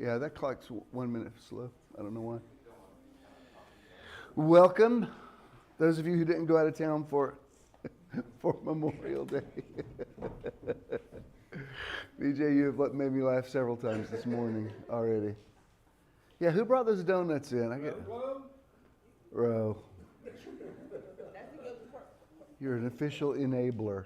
Yeah, that clock's 1 minute slow. I don't know why. Welcome, those of you who didn't go out of town for Memorial Day. BJ, you have made me laugh several times this morning already. Yeah, who brought those donuts in? I get Ro. You're an official enabler.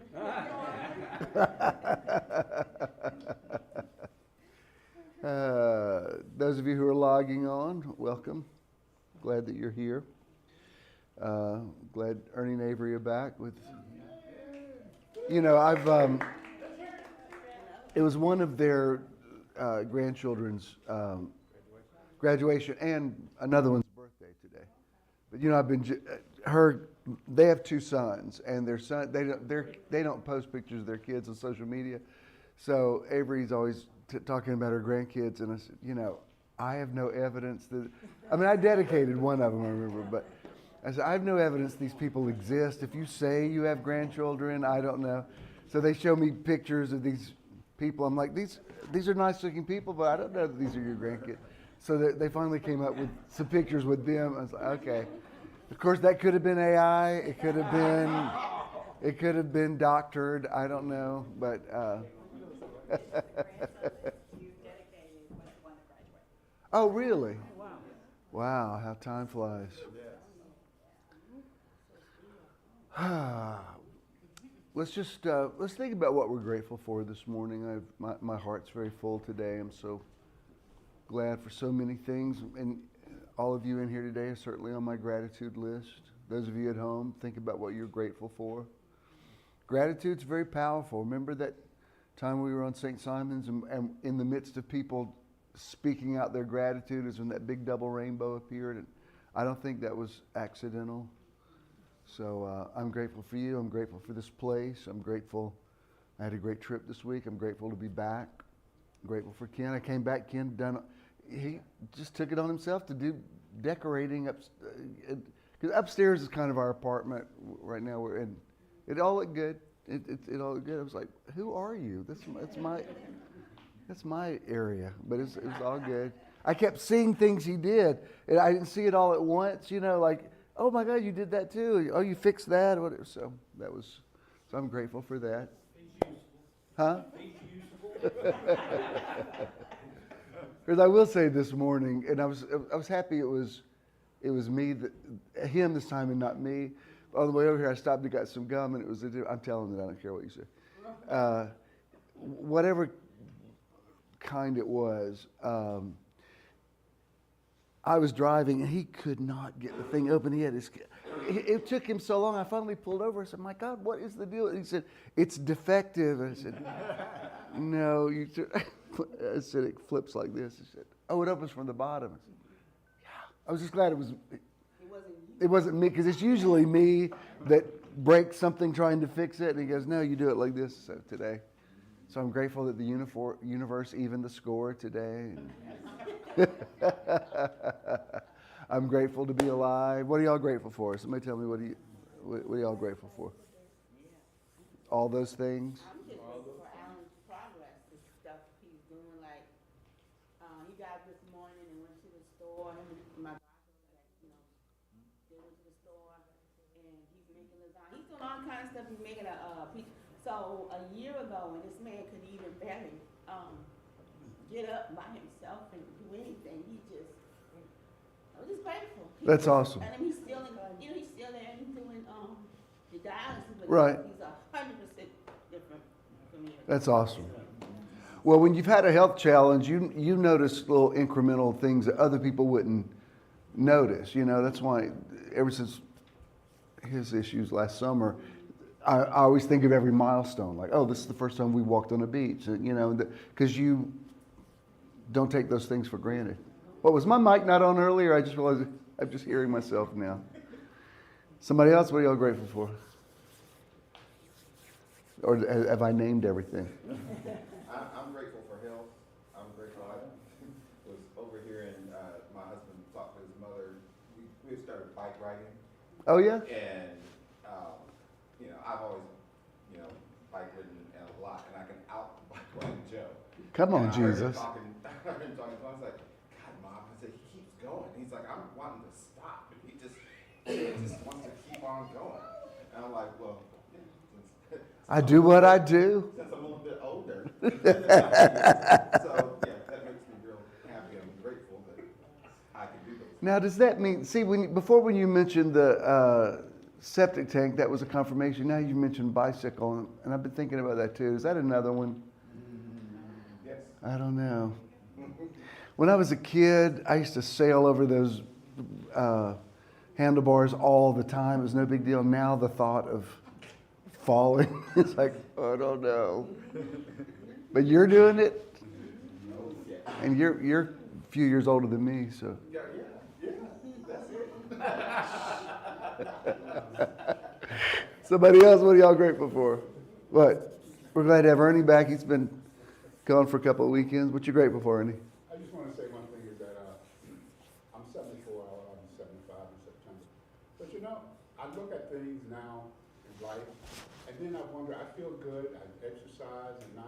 Those of you who are logging on, welcome. Glad that you're here. Glad Ernie and Avery are back with. It was one of their grandchildren's graduation and another one's birthday today. But I've been they have two sons, and their son they don't post pictures of their kids on social media. So Avery's always talking about her grandkids, and I said, I have no evidence that. I dedicated one of them, I remember, but I said I have no evidence these people exist. If you say you have grandchildren, I don't know. So they show me pictures of these people. I'm like, these are nice-looking people, but I don't know that these are your grandkids. So they finally came up with some pictures with them. I was like, okay. Of course, that could have been AI. It could have been doctored. I don't know, but. Oh, really? Wow, how time flies. Let's think about what we're grateful for this morning. My heart's very full today. I'm so glad for so many things, and all of you in here today are certainly on my gratitude list. Those of you at home, think about what you're grateful for. Gratitude's very powerful. Remember that time we were on St. Simon's, and in the midst of people speaking out their gratitude is when that big double rainbow appeared, and I don't think that was accidental. So I'm grateful for you. I'm grateful for this place. I'm grateful. I had a great trip this week. I'm grateful to be back. I'm grateful for Ken. I came back. Ken he just took it on himself to do decorating up. Because upstairs is kind of our apartment right now. It all looked good. It all looked good. I was like, who are you? That's my area. But it was all good. I kept seeing things he did, and I didn't see it all at once. Like, oh my God, you did that too. Oh, you fixed that. So I'm grateful for that. Huh? Because I will say this morning, and I was happy it was me him this time and not me. On the way over here, I stopped and got some gum, and it was I'm telling it, I don't care what you say. Whatever kind it was. I was driving, and he could not get the thing open. It took him so long. I finally pulled over. I said, my God, what is the deal? And he said, it's defective. And I said, no. I said, it flips like this. He said, oh, it opens from the bottom. I said, yeah. I was just glad it wasn't me, because it's usually me that breaks something trying to fix it. And he goes, no, you do it like this. So today. So I'm grateful that the universe evened the score today. I'm grateful to be alive. What are y'all grateful for? Somebody tell me, what are y'all grateful for? All those things? I'm just grateful for Alan's progress, the stuff he's doing. Like, he got up this morning and went to the store. Him and my goddaughter, they went to the store, and he's making lasagna. He's doing all kinds of stuff. He's making a pizza. So a year ago, when this man could even barely get up by himself and do anything, I was just grateful. That's awesome. And he's still he's still there and doing the dialysis, but right. He's 100% different from me. That's awesome. Well, when you've had a health challenge, you notice little incremental things that other people wouldn't notice. That's why ever since his issues last summer, I always think of every milestone, like, oh, this is the first time we walked on a beach, because you don't take those things for granted. What, was my mic not on earlier? I just realized I'm just hearing myself now. Somebody else, what are y'all grateful for? Or have I named everything? I'm grateful for health. I'm grateful. I was over here and my husband talked to his mother. We started bike riding. Oh, yeah? And, I've always, bike ridden a lot, and I can out bike ride Joe. Come on, Jesus. I heard him talking, I was like, on going. And I'm like, well, yeah, I do what I do. since I'm a little bit older. So, yeah, that makes me real happy and grateful that I can do those. Now, does that mean, see, when you mentioned the septic tank, that was a confirmation. Now you mentioned bicycle, and I've been thinking about that too. Is that another one? Yes. I don't know. When I was a kid, I used to sail over those handlebars all the time. It was no big deal. Now the thought of falling, it's like, oh, I don't know. But you're doing it, and you're a few years older than me, so. Yeah, that's it. Somebody else, what are y'all grateful for? What? We're glad to have Ernie back. He's been gone for a couple of weekends. What you grateful for, Ernie? I just want to say one thing is that I'm 74, I'll be 75 in September. But you know, I look at things now in life, and then I wonder, I feel good, I exercise, and my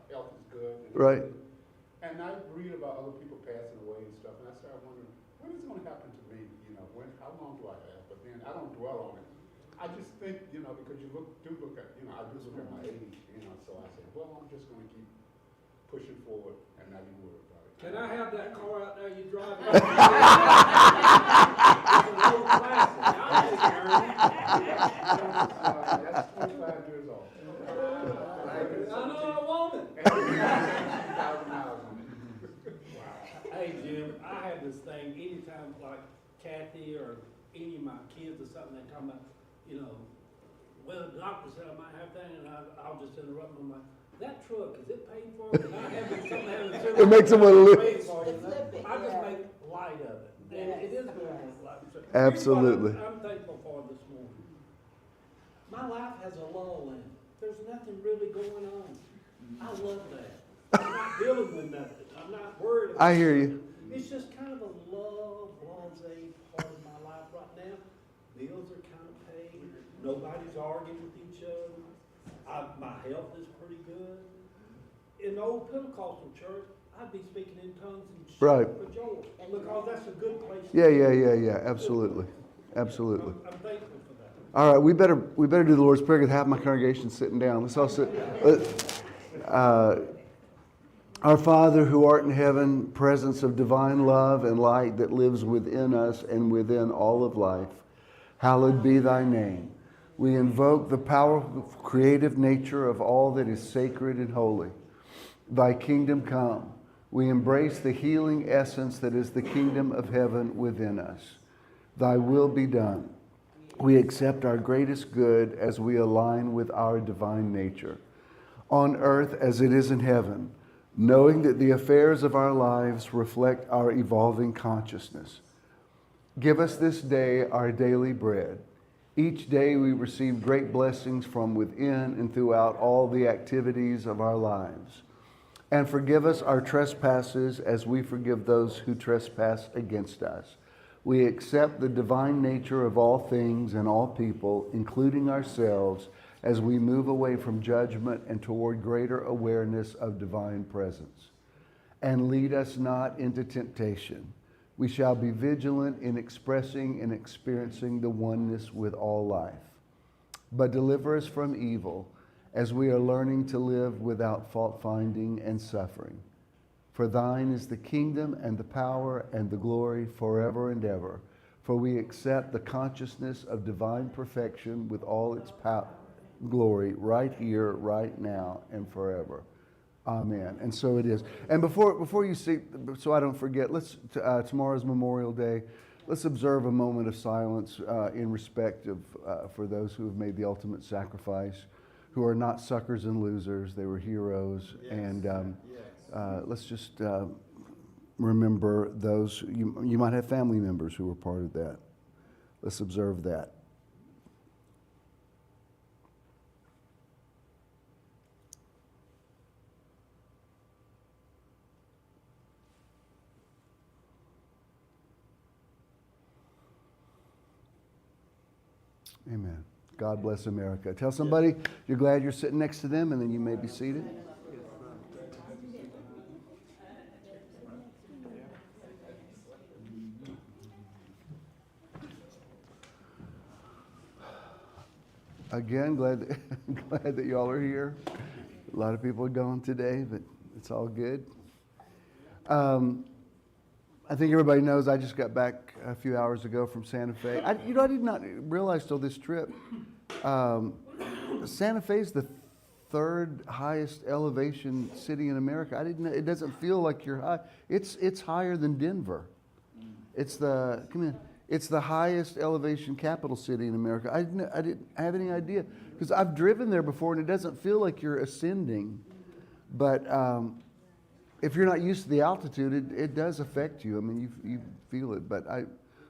health is good. Right. And I read about other people passing away and stuff, and I start wondering, when is it going to happen to me? You know, how long do I have? But then I don't dwell on it. I just think, you know, because you look at, you know, I do look at my age, you know, so I say, well, I'm just going to keep pushing forward and not be worried about it. Can I have that car out there you drive? It's a little classic. I'll take it, Ernie. That's 25 years old. I know I want it. 50,000 miles on it. Hey, Jim, I have this thing anytime, like Kathy or any of my kids or something, they talk about, you know, well, the doctor said I might have that, and I'll just interrupt them. I'm like, that truck, is it paid for? And I have something having It makes them want to live. paid for, you know? I just make light of it. And it is good. Absolutely. I'm thankful for this morning. My life has a lull in it. There's nothing really going on. I love that. I'm not dealing with nothing. I'm not worried about I hear you. It's just kind of a love, blase part of my life right now. Bills are kind of paid. Nobody's arguing with each other. My health is pretty good. In the old Pentecostal church, I'd be speaking in tongues and Right. shouting for joy because that's a good place. Yeah. Absolutely. Absolutely. I'm thankful for that. All right, we better do the Lord's Prayer because half my congregation's sitting down. Let's all sit. Our Father who art in heaven, presence of divine love and light that lives within us and within all of life, hallowed be thy name. We invoke the powerful creative nature of all that is sacred and holy. Thy kingdom come. We embrace the healing essence that is the kingdom of heaven within us. Thy will be done. We accept our greatest good as we align with our divine nature, on earth as it is in heaven, knowing that the affairs of our lives reflect our evolving consciousness. Give us this day our daily bread. Each day we receive great blessings from within and throughout all the activities of our lives. And forgive us our trespasses as we forgive those who trespass against us. We accept the divine nature of all things and all people, including ourselves, as we move away from judgment and toward greater awareness of divine presence. And lead us not into temptation. We shall be vigilant in expressing and experiencing the oneness with all life. But deliver us from evil as we are learning to live without fault-finding and suffering. For thine is the kingdom and the power and the glory forever and ever. For we accept the consciousness of divine perfection with all its glory right here, right now, and forever. Amen. And so it is. And before you see, so I don't forget, tomorrow's Memorial Day. Let's observe a moment of silence in respect of for those who have made the ultimate sacrifice, who are not suckers and losers. They were heroes. Yes. And let's just remember those. You might have family members who were part of that. Let's observe that. Amen. God bless America. Tell somebody you're glad you're sitting next to them, and then you may be seated. Again, glad that y'all are here. A lot of people are gone today, but it's all good. I think everybody knows I just got back a few hours ago from Santa Fe. I did not realize till this trip, Santa Fe is the third highest elevation city in America. I didn't know, it doesn't feel like you're high. It's higher than Denver. It's the highest elevation capital city in America. I didn't have any idea because I've driven there before and it doesn't feel like you're ascending. But if you're not used to the altitude, it does affect you. I mean, you feel it, but I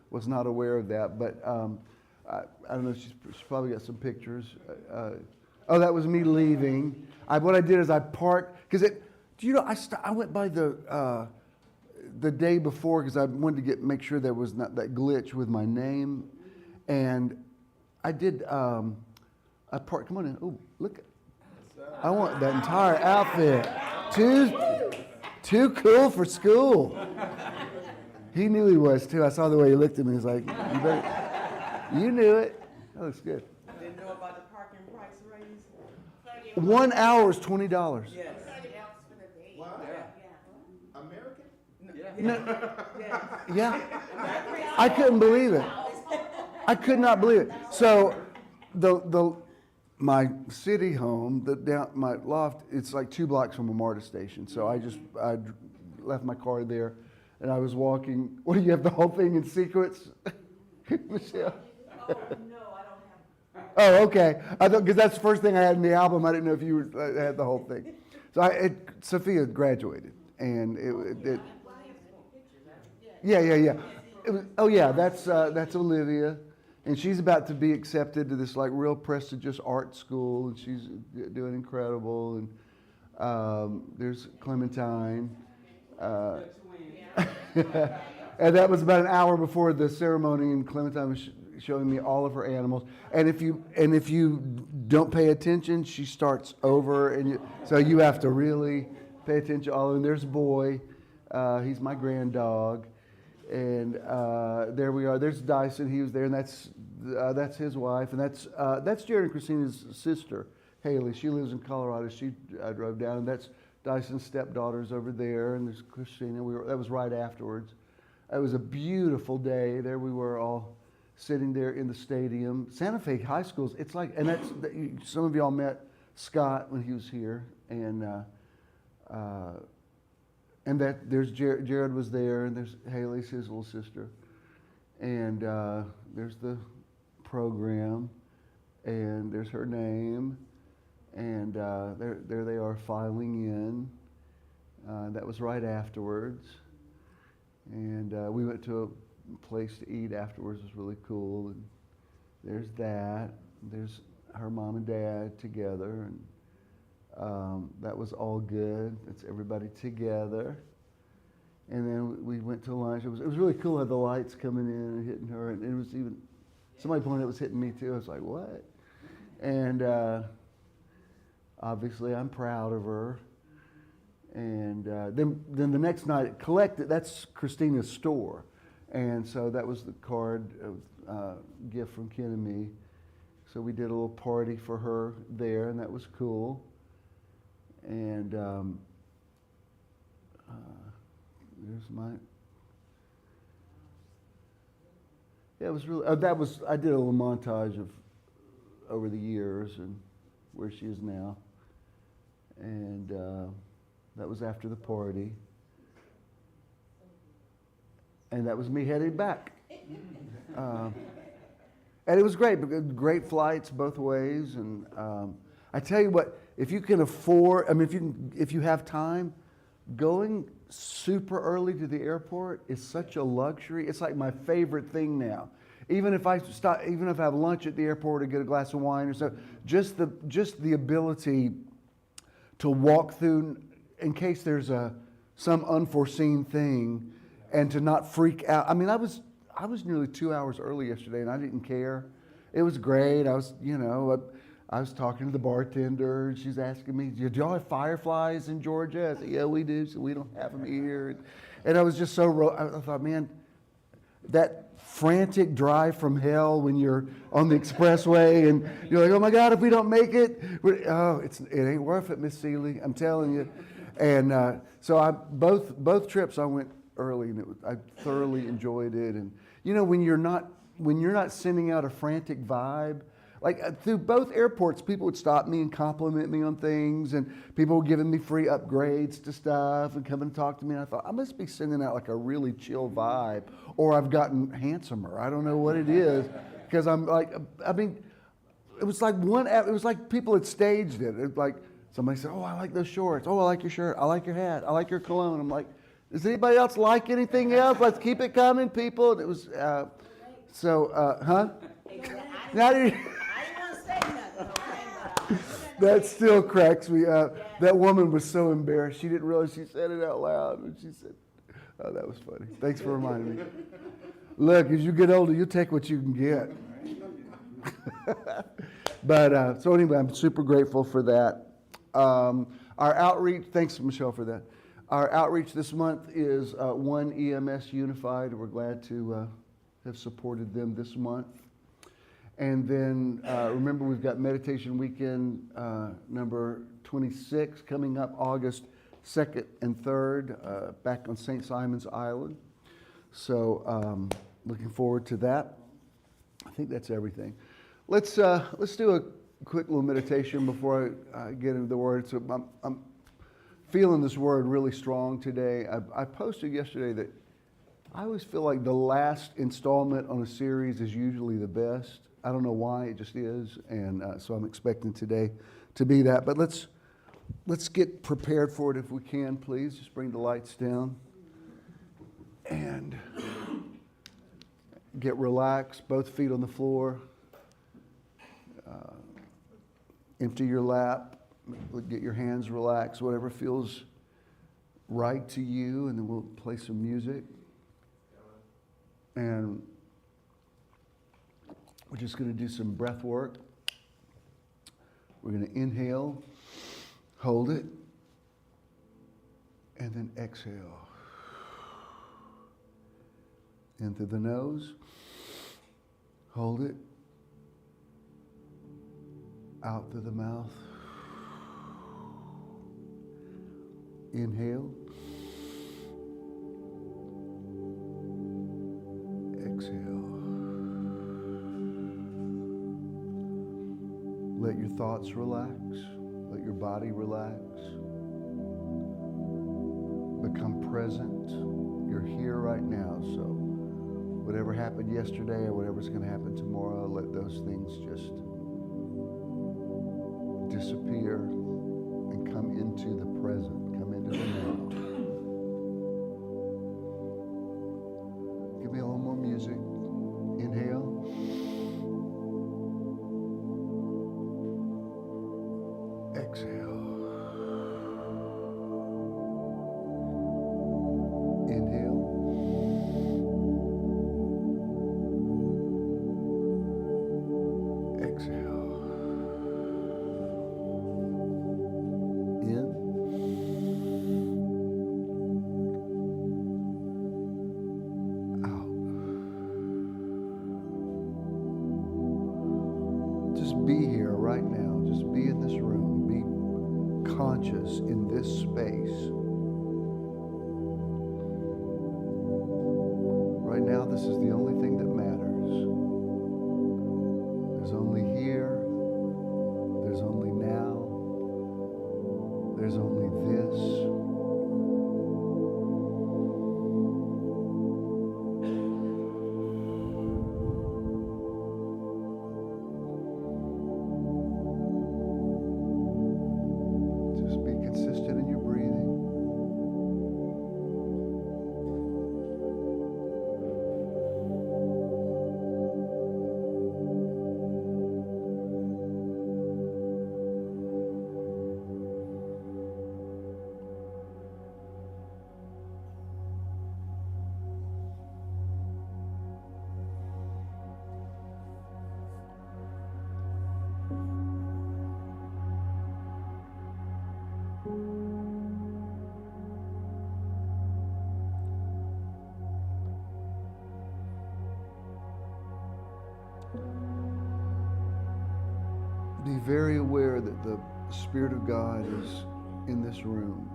was not aware of that. But I don't know, she's probably got some pictures. Oh, that was me leaving. What I did is I parked, because I went by the day before because I wanted to make sure there was not that glitch with my name. And I did, I parked, come on in. Oh, look. I want that entire outfit. Too cool for school. He knew he was too. I saw the way he looked at me. He's like, you knew it. That looks good. Didn't know about the parking price raise? 1 hour is $20. Yes. Wow. Yeah. American? No, yeah. I couldn't believe it. I could not believe it. So my city home, my loft, it's like 2 blocks from a MARTA station. So I left my car there, and I was walking. What, do you have the whole thing in sequence, Michelle? Oh, no, I don't have. Oh, okay. I thought, because that's the first thing I had in the album. I didn't know if you had the whole thing. So Sophia graduated, and yeah. That's Olivia. And she's about to be accepted to this like real prestigious art school, and she's doing incredible. And there's Clementine, and that was about an hour before the ceremony. And Clementine was showing me all of her animals. And if you don't pay attention, she starts over, and so you have to really pay attention to all of them. There's a boy, he's my grand dog. And there we are. There's Dyson. He was there, and that's his wife, and that's Jared and Christina's sister, Haley. She lives in Colorado. I drove down, and that's Dyson's stepdaughter's over there, and there's Christina. That was right afterwards. It was a beautiful day. There we were, all sitting there in the stadium. Santa Fe High School's. It's like, and some of y'all met Scott when he was here, and that there's Jared was there, and there's Haley's his little sister, and there's the program, and there's her name, and there they are filing in. That was right afterwards, and we went to a place to eat afterwards. It was really cool, and there's that. There's her mom and dad together, and that was all good. It's everybody together. And then we went to lunch. It was really cool how the lights coming in and hitting her. And it was even, somebody pointed out it was hitting me too. I was like, what? And obviously I'm proud of her. And then the next night, that's Christina's store. And so that was the card gift from Ken and me. So we did a little party for her there, and that was cool. And there's it was really, I did a little montage of over the years and where she is now. And that was after the party. And that was me headed back. And it was great, great flights both ways. And I tell you what, if you can afford, if you have time, going super early to the airport is such a luxury. It's like my favorite thing now. Even if I have lunch at the airport or get a glass of wine or so, just the ability to walk through in case there's some unforeseen thing, and to not freak out. I mean, I was nearly 2 hours early yesterday, and I didn't care. It was great. I was talking to the bartender, and she's asking me, "Do y'all have fireflies in Georgia?" I said, "Yeah, we do. So we don't have them here." And I was just I thought, man, that frantic drive from hell when you're on the expressway and you're like, oh my God, if we don't make it, it ain't worth it, Miss Seeley. I'm telling you. And so both trips I went early, and I thoroughly enjoyed it. And when you're not sending out a frantic vibe, like through both airports, people would stop me and compliment me on things, and people were giving me free upgrades to stuff and coming to talk to me. And I thought, I must be sending out like a really chill vibe, or I've gotten handsomer. I don't know what it is, because I'm like, I mean, it was like people had staged it. It like somebody said, oh, I like those shorts. Oh, I like your shirt. I like your hat. I like your cologne. I'm like, does anybody else like anything else? Let's keep it coming, people. And it was, huh? Now, I didn't want to say nothing, okay? that still cracks me up. That woman was so embarrassed. She didn't realize she said it out loud. And she said, oh, that was funny. Thanks for reminding me. Look, as you get older, you take what you can get. But so anyway, I'm super grateful for that. Our outreach, thanks, Michelle, for that. Our outreach this month is One EMS Unified. We're glad to have supported them this month. And then remember, we've got Meditation Weekend number 26 coming up August 2nd and 3rd back on St. Simon's Island. So looking forward to that. I think that's everything. Let's do a quick little meditation before I get into the Word. So I'm feeling this Word really strong today. I posted yesterday that I always feel like the last installment on a series is usually the best. I don't know why, it just is, and so I'm expecting today to be that. But let's get prepared for it if we can, please. Just bring the lights down and get relaxed, both feet on the floor. Empty your lap, get your hands relaxed, whatever feels right to you, and then we'll play some music. And we're just going to do some breath work. We're going to inhale, hold it, and then exhale. In through the nose, hold it, out through the mouth. Inhale, exhale. Let your thoughts relax. Let your body relax. Become present. You're here right now, so whatever happened yesterday or whatever's going to happen tomorrow, let those things just disappear and come into the present, come into the now. Give me a little more music. Inhale. Exhale. Inhale. Exhale. In. Out. Just be here right now. Just be in this room. Be conscious in this space. Right now, this is the only thing that matters. There's only here. There's only now. There's only this. Just be consistent in your breathing. be very aware that the Spirit of God is in this room,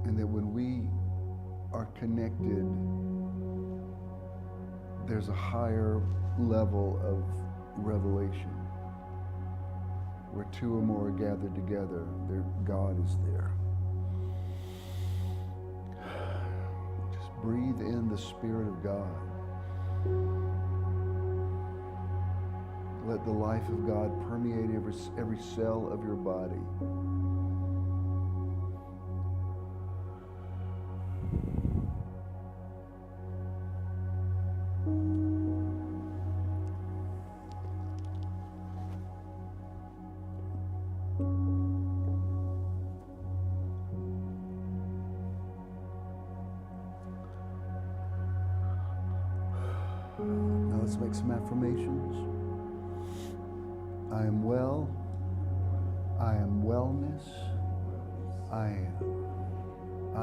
and that when we are connected, there's a higher level of revelation. Where two or more are gathered together, God is there. Just breathe in the Spirit of God. Let the life of God permeate every cell of your body. Now let's make some affirmations. I am well. I am wellness. I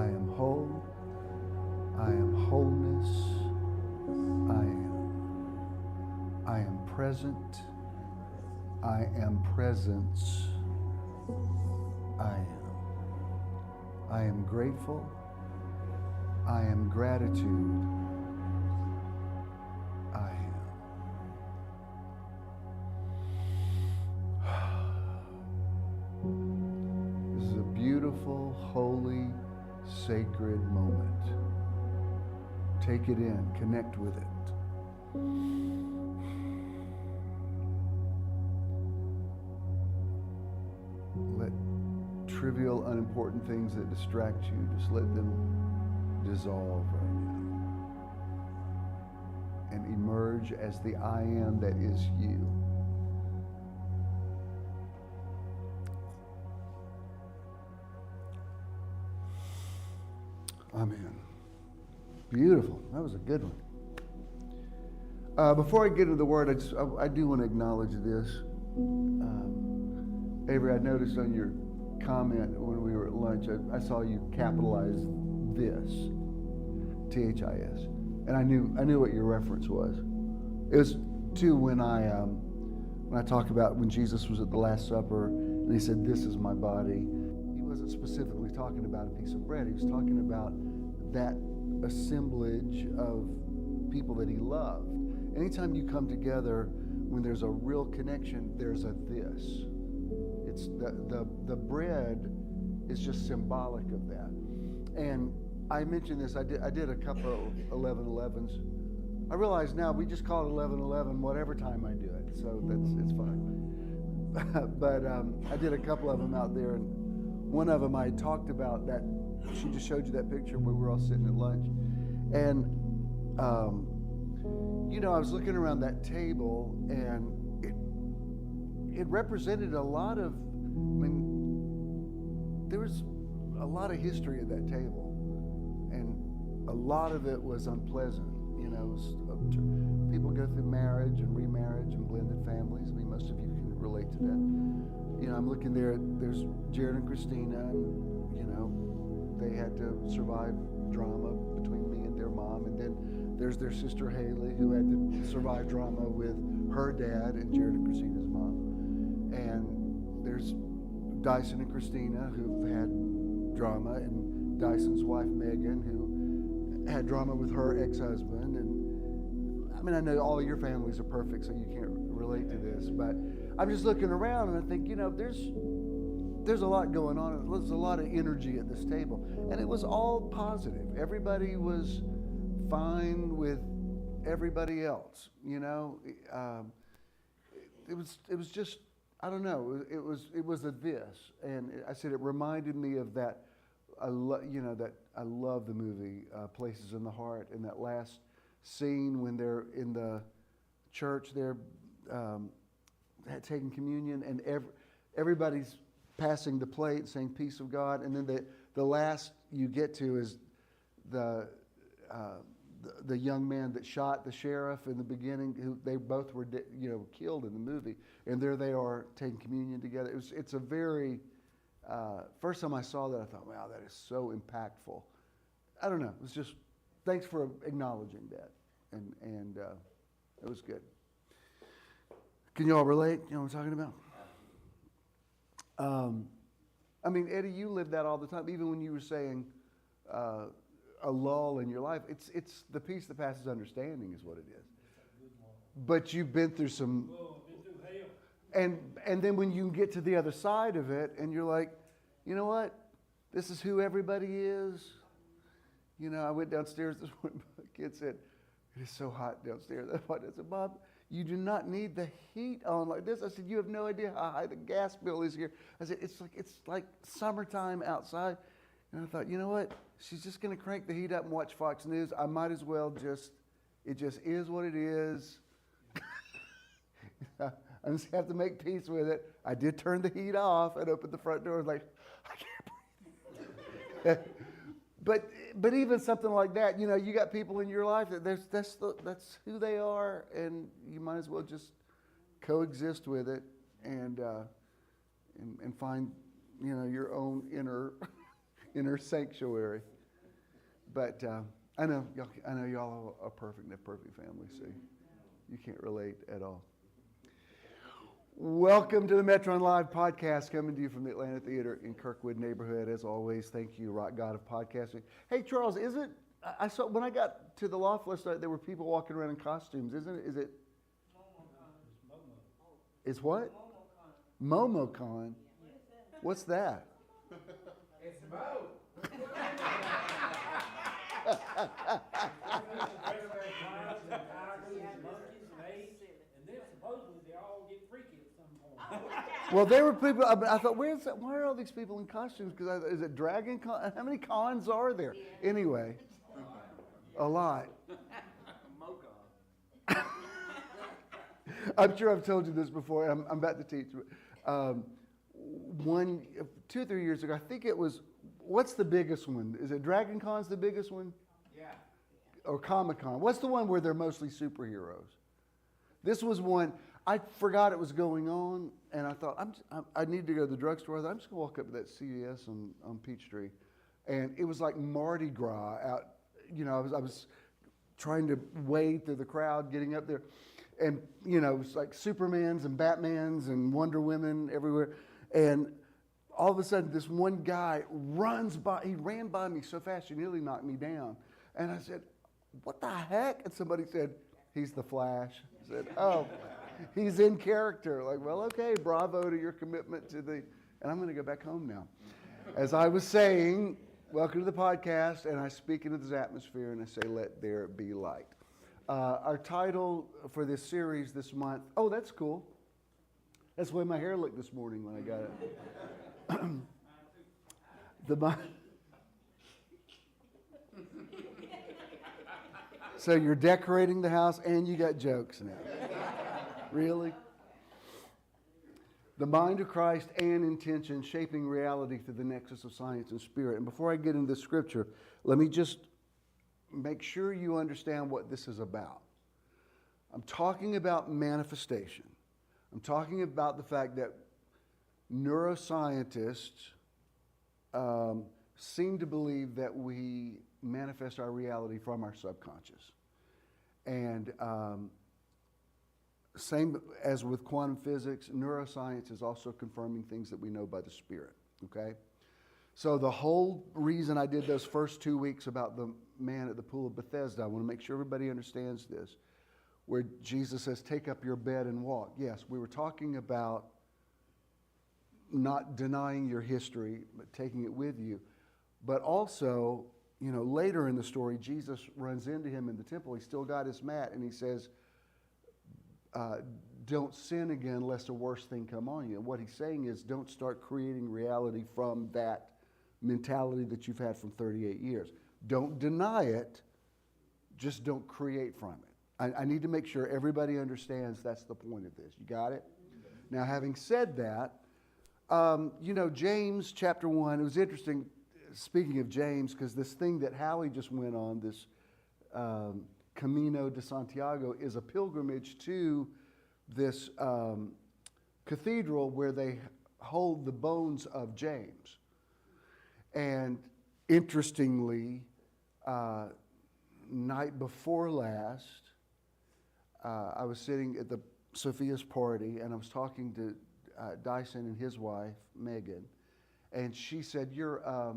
am whole. I am wholeness. I am present. I am presence. I am grateful. I am gratitude. This is a beautiful, holy, sacred moment. Take it in, connect with it. Let trivial, unimportant things that distract you, just let them dissolve right now. And emerge as the I am that is you. Amen. Beautiful. That was a good one. Before I get into the word, I do want to acknowledge this. Avery, I noticed on your comment when we were at lunch, I saw you capitalize this, THIS, and I knew what your reference was. It was to when I talk about when Jesus was at the Last Supper and he said, "This is my body." He wasn't specifically talking about a piece of bread. He was talking about that assemblage of people that he loved. Anytime you come together, when there's a real connection, there's a this. It's the bread is just symbolic of that. And I mentioned this. I did a couple of 11/11s. I realize now we just call it 11/11 whatever time I do it, so it's fine. But I did a couple of them out there, and one of them I talked about that. She just showed you that picture where we were all sitting at lunch, and I was looking around that table, and it represented a lot of. There was a lot of history at that table, and a lot of it was unpleasant. People go through marriage and remarriage and blended families. Most of you can relate to that. I'm looking there. There's Jared and Christina, and they had to survive drama between me and their mom, and then there's their sister Haley, who had to survive drama with her dad and Jared and Christina's mom, and there's Dyson and Christina, who've had drama, and Dyson's wife Megan, who had drama with her ex-husband. And I know all of your families are perfect, so you can't relate to this, but I'm just looking around and I think, there's a lot going on. There's a lot of energy at this table, and it was all positive. Everybody was fine with everybody else. It was just, I don't know. It was a this, and I said it reminded me of that. I love the movie Places in the Heart, and that last scene when they're in the church, they're taking communion, and everybody's passing the plate, saying "Peace of God," and then the last you get to is the young man that shot the sheriff in the beginning, who they both were killed in the movie, and there they are taking communion together. It's a very first time I saw that, I thought, wow, that is so impactful. I don't know. It was just, thanks for acknowledging that, and it was good. Can you all relate? You know what I'm talking about? I mean, Eddie, you live that all the time. Even when you were saying a lull in your life, it's the peace that passes understanding is what it is. But you've been through some, and then when you get to the other side of it, and you're like, you know what? This is who everybody is. You know, I went downstairs this morning. My kid said, "It is so hot downstairs." I said, "Bob, you do not need the heat on like this." I said, "You have no idea how high the gas bill is here." I said, it's like summertime outside." And I thought, you know what? She's just going to crank the heat up and watch Fox News. I might as well it just is what it is. I just have to make peace with it. I did turn the heat off and opened the front door. I was like, I can't breathe. But even something like that, you know, you got people in your life that that's who they are, and you might as well just coexist with it and find, you know, your own inner sanctuary. But I know y'all are perfect, a perfect family, so you can't relate at all. Welcome to the Metron Live podcast, coming to you from the Atlanta Theater in Kirkwood neighborhood. As always, thank you, Rock God of Podcasting. Hey, Charles, I saw when I got to the loft last night, there were people walking around in costumes. Is it? Is what? MomoCon. What's that? It's Mo. Well, there were people. I thought, why are all these people in costumes? Because is it Dragon Con? How many cons are there? Anyway, a lot. I'm sure I've told you this before. I'm about to teach. 2 or 3 years ago, I think it was. What's the biggest one? Is it Dragon Con's the biggest one? Yeah. Or Comic Con? What's the one where they're mostly superheroes? This was one. I forgot it was going on, and I thought, I need to go to the drugstore. I thought, I'm just going to walk up to that CVS on Peachtree. And it was like Mardi Gras out. You know, I was trying to wade through the crowd getting up there. And, you know, it was like Supermans and Batmans and Wonder Women everywhere. And all of a sudden, this one guy runs by. He ran by me so fast, he nearly knocked me down. And I said, "What the heck?" And somebody said, "He's the Flash." I said, "Oh, he's in character." Like, well, okay, bravo to your commitment to the. And I'm going to go back home now. As I was saying, welcome to the podcast, and I speak into this atmosphere, and I say, "Let there be light." Our title for this series this month. Oh, that's cool. That's the way my hair looked this morning when I got it. So you're decorating the house and you got jokes now. Really? The mind of Christ and intention shaping reality through the nexus of science and spirit. And before I get into the scripture, let me just make sure you understand what this is about. I'm talking about manifestation. I'm talking about the fact that neuroscientists seem to believe that we manifest our reality from our subconscious. And same as with quantum physics, neuroscience is also confirming things that we know by the Spirit, okay? So the whole reason I did those first 2 weeks about the man at the pool of Bethesda, I want to make sure everybody understands this, where Jesus says, "Take up your bed and walk." Yes, we were talking about not denying your history, but taking it with you. But also, you know, later in the story, Jesus runs into him in the temple. He's still got his mat, and he says, "Don't sin again, lest a worse thing come on you." And what he's saying is, don't start creating reality from that mentality that you've had from 38 years. Don't deny it, just don't create from it. I need to make sure everybody understands that's the point of this. You got it? Now, having said that, you know, James chapter 1, it was interesting, speaking of James, because this thing that Howie just went on, this Camino de Santiago, is a pilgrimage to this cathedral where they hold the bones of James. And interestingly, night before last, I was sitting at the Sophia's party, and I was talking to Dyson and his wife, Megan, and she said, your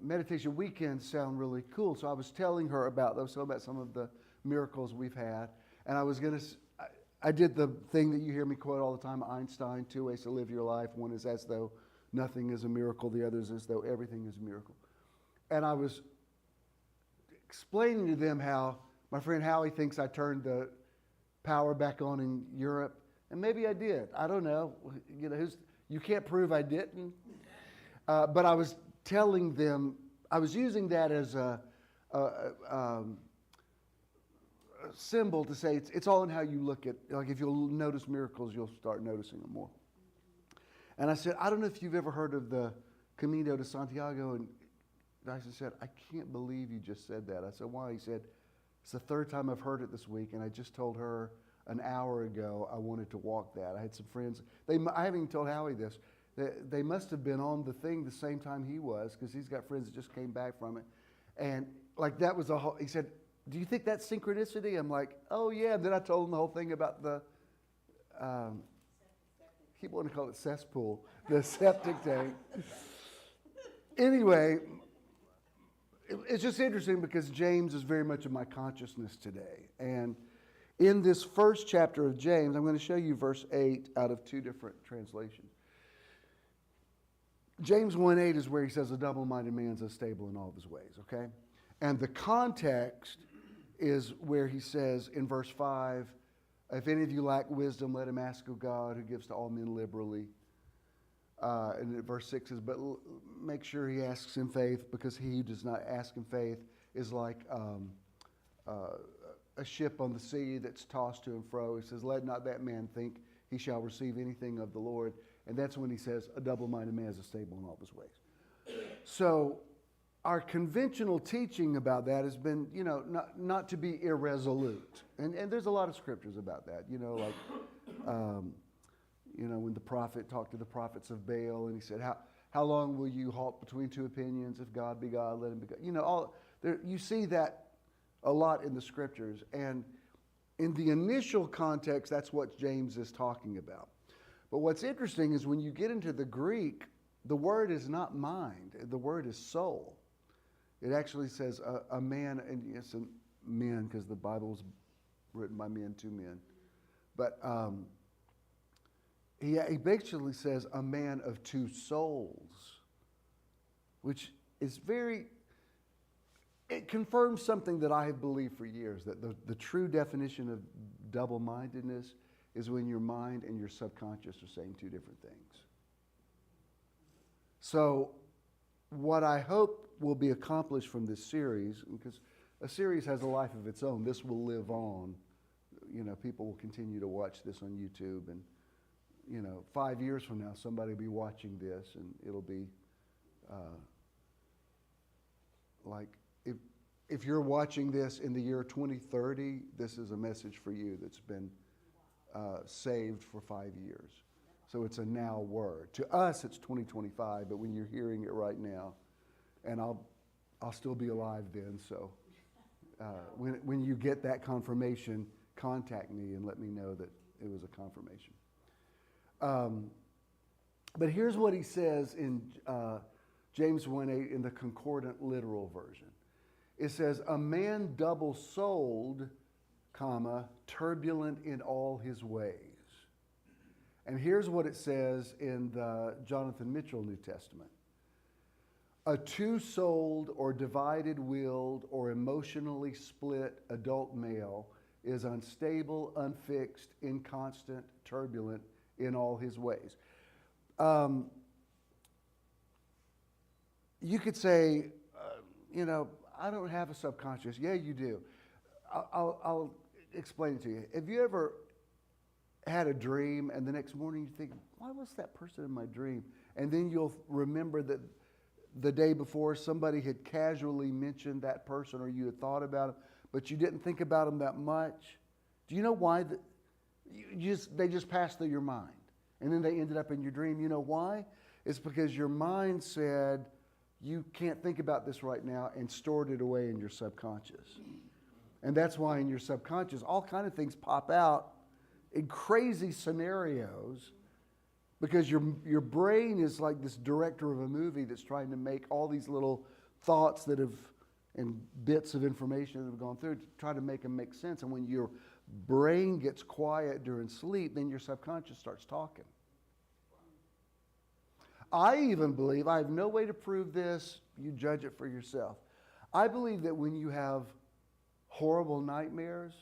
meditation weekends sound really cool. So I was telling her about those, so about some of the miracles we've had, and I was going to, I did the thing that you hear me quote all the time, Einstein, 2 ways to live your life. One is as though nothing is a miracle. The other is as though everything is a miracle. And I was explaining to them how my friend Howie thinks I turned the power back on in Europe. And maybe I did. I don't know. You know, you can't prove I didn't. But I was telling them, I was using that as a symbol to say it's all in how you look at, like if you'll notice miracles, you'll start noticing them more. And I said, I don't know if you've ever heard of the Camino de Santiago. And Dyson said, I can't believe you just said that. I said, why? He said, it's the third time I've heard it this week, and I just told her an hour ago I wanted to walk that. I had some friends. I haven't even told Howie this. They must have been on the thing the same time he was, because he's got friends that just came back from it. And like that was a whole, he said, do you think that's synchronicity? I'm like, oh yeah. And then I told him the whole thing about the, keep wanting to call it cesspool, the septic tank. Anyway, it's just interesting because James is very much in my consciousness today. And in this first chapter of James, I'm going to show you verse 8 out of 2 different translations. James 1:8 is where he says a double-minded man is unstable in all of his ways, okay? And the context is where he says in verse 5, if any of you lack wisdom, let him ask of God, who gives to all men liberally. And verse 6 is, but make sure he asks in faith, because he who does not ask in faith is like a ship on the sea that's tossed to and fro. He says, let not that man think he shall receive anything of the Lord. And that's when he says, a double-minded man is unstable in all of his ways. So our conventional teaching about that has been, you know, not to be irresolute. And there's a lot of scriptures about that, you know, like, you know, when the prophet talked to the prophets of Baal, and he said, how long will you halt between 2 opinions? If God be God, let him be God. You know, you see that a lot in the scriptures. And in the initial context, that's what James is talking about. But what's interesting is when you get into the Greek, the word is not mind. The word is soul. It actually says a man, and it's a men, because the Bible was written by men to men. But he basically says a man of 2 souls, which is it confirms something that I have believed for years, that the true definition of double-mindedness is when your mind and your subconscious are saying 2 different things. So what I hope will be accomplished from this series, because a series has a life of its own, this will live on. You know, people will continue to watch this on YouTube, and, you know, 5 years from now, somebody will be watching this, and it'll be like, if you're watching this in the year 2030, this is a message for you that's been saved for 5 years. So it's a now word. To us, it's 2025, but when you're hearing it right now, and I'll still be alive then, so when you get that confirmation, contact me and let me know that it was a confirmation. But here's what he says in James 1:8 in the concordant literal version. It says, a man double-souled, comma, turbulent in all his ways. And here's what it says in the Jonathan Mitchell New Testament. A 2-souled or divided-willed or emotionally split adult male is unstable, unfixed, inconstant, turbulent in all his ways. You could say, you know, I don't have a subconscious. Yeah, you do. I'll explain it to you. Have you ever had a dream and the next morning you think, why was that person in my dream? And then you'll remember that the day before somebody had casually mentioned that person, or you had thought about him, but you didn't think about him that much. Do you know why? They just passed through your mind. And then they ended up in your dream. You know why? It's because your mind said, you can't think about this right now, and stored it away in your subconscious. And that's why in your subconscious, all kind of things pop out in crazy scenarios, because your brain is like this director of a movie that's trying to make all these little thoughts that have, and bits of information that have gone through to try to make them make sense. And when your brain gets quiet during sleep, then your subconscious starts talking. I even believe, I have no way to prove this, you judge it for yourself. I believe that when you have horrible nightmares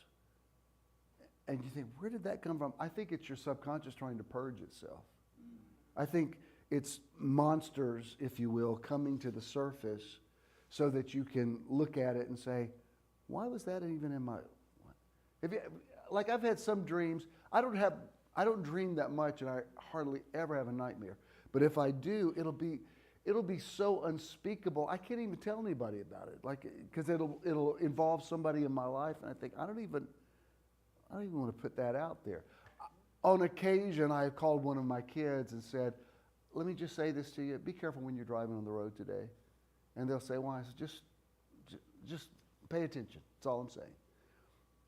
and you think, where did that come from? I think it's your subconscious trying to purge itself. I think it's monsters, if you will, coming to the surface so that you can look at it and say, why was that even in my... Like I've had some dreams, I don't dream that much, and I hardly ever have a nightmare. But if I do, it'll be so unspeakable, I can't even tell anybody about it. Like, because it'll involve somebody in my life, and I think, I don't even want to put that out there. On occasion, I have called one of my kids and said, let me just say this to you, be careful when you're driving on the road today. And they'll say, why? I said, just pay attention. That's all I'm saying.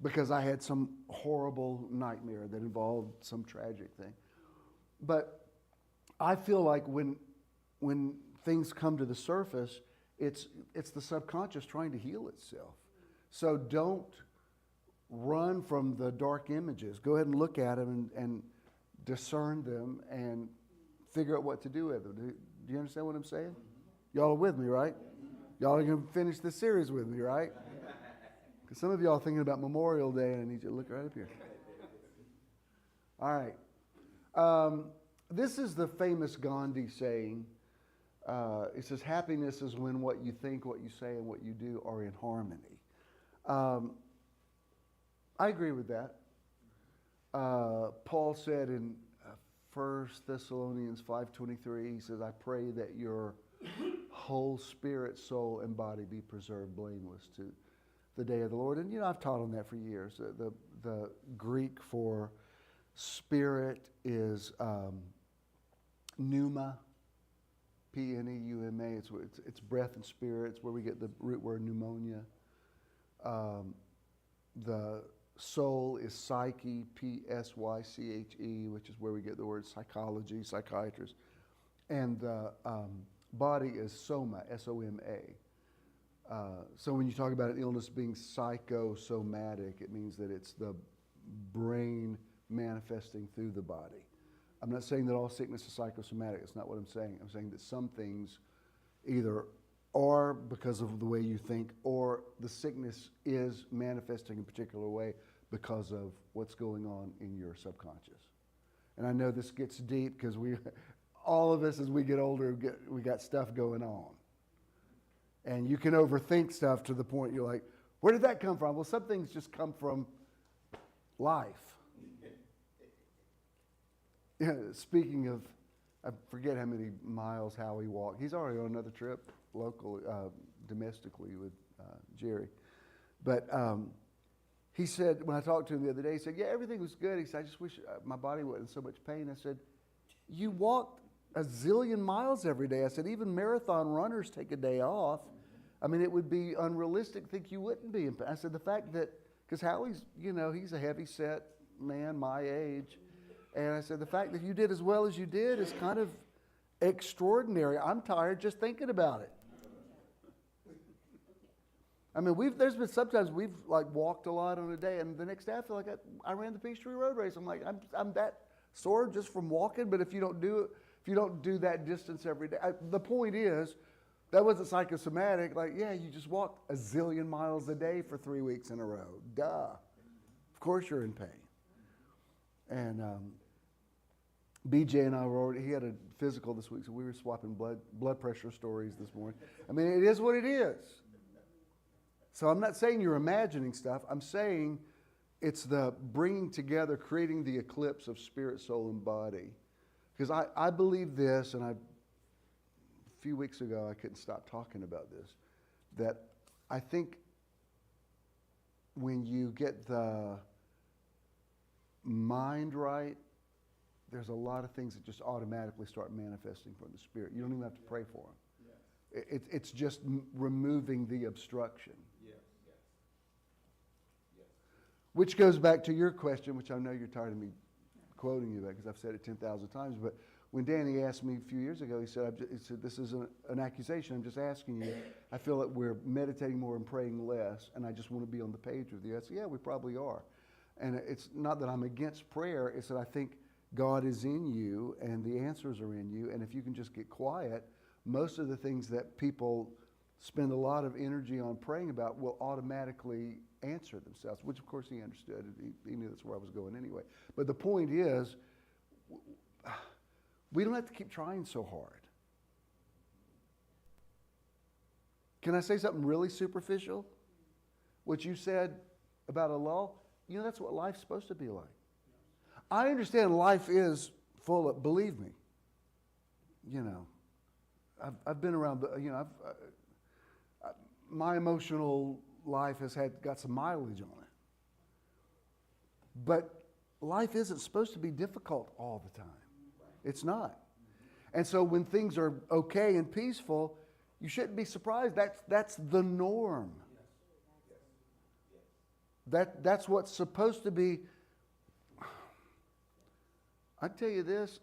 Because I had some horrible nightmare that involved some tragic thing. But I feel like when things come to the surface, it's the subconscious trying to heal itself. So don't run from the dark images. Go ahead and look at them and discern them and figure out what to do with them. Do you understand what I'm saying? Y'all are with me, right? Y'all are going to finish this series with me, right? Because some of y'all are thinking about Memorial Day, and I need you to look right up here. All right. This is the famous Gandhi saying. It says, happiness is when what you think, what you say, and what you do are in harmony. I agree with that. Paul said in 1 Thessalonians 5:23, he says, I pray that your whole spirit, soul, and body be preserved blameless to the day of the Lord. And, I've taught on that for years. The Greek for spirit is pneuma, P-N-E-U-M-A. It's breath and spirit. It's where we get the root word pneumonia. The soul is psyche, P-S-Y-C-H-E, which is where we get the word psychology, psychiatrist. And the body is soma, S-O-M-A. So when you talk about an illness being psychosomatic, it means that it's the brain manifesting through the body. I'm not saying that all sickness is psychosomatic. That's not what I'm saying. I'm saying that some things either are because of the way you think, or the sickness is manifesting in a particular way because of what's going on in your subconscious. And I know this gets deep because all of us as we get older, we got stuff going on. And you can overthink stuff to the point you're like, where did that come from? Well, some things just come from life. Speaking of, I forget how many miles Howie walked. He's already on another trip, locally, domestically with Jerry. But he said, when I talked to him the other day, he said, yeah, everything was good. He said, I just wish my body wasn't in so much pain. I said, you walk a zillion miles every day. I said, even marathon runners take a day off. I mean, it would be unrealistic to think you wouldn't be in pain. I said, the fact that, because Howie's, he's a heavy-set man my age. And I said, the fact that you did as well as you did is kind of extraordinary. I'm tired just thinking about it. I mean, there's been sometimes we've walked a lot on a day, and the next day I feel like I ran the Peachtree Road Race. I'm like, I'm that sore just from walking. But if you don't do that distance every day, the point is, that wasn't psychosomatic. You just walked a zillion miles a day for 3 weeks in a row. Duh. Of course you're in pain. And BJ and I he had a physical this week, so we were swapping blood pressure stories this morning. I mean, it is what it is. So I'm not saying you're imagining stuff. I'm saying it's the bringing together, creating the eclipse of spirit, soul, and body. Because I believe this, and a few weeks ago I couldn't stop talking about this, that I think when you get the mind right, there's a lot of things that just automatically start manifesting from the Spirit. You don't even have to pray for them. Yes. It's just removing the obstruction. Yes. Yes. Yes. Which goes back to your question, which I know you're tired of me quoting you about because I've said it 10,000 times. But when Danny asked me a few years ago, he said, this is an accusation. I'm just asking you. I feel that we're meditating more and praying less, and I just want to be on the page with you. I said, yeah, we probably are. And it's not that I'm against prayer. It's that I think God is in you, and the answers are in you. And if you can just get quiet, most of the things that people spend a lot of energy on praying about will automatically answer themselves, which of course he understood. He knew that's where I was going anyway. But the point is, we don't have to keep trying so hard. Can I say something really superficial? What you said about a lull, that's what life's supposed to be like. I understand life is full of, believe me, I've been around, my emotional life has got some mileage on it. But life isn't supposed to be difficult all the time. It's not. And so when things are okay and peaceful, you shouldn't be surprised. That's the norm. That's what's supposed to be. I tell you this,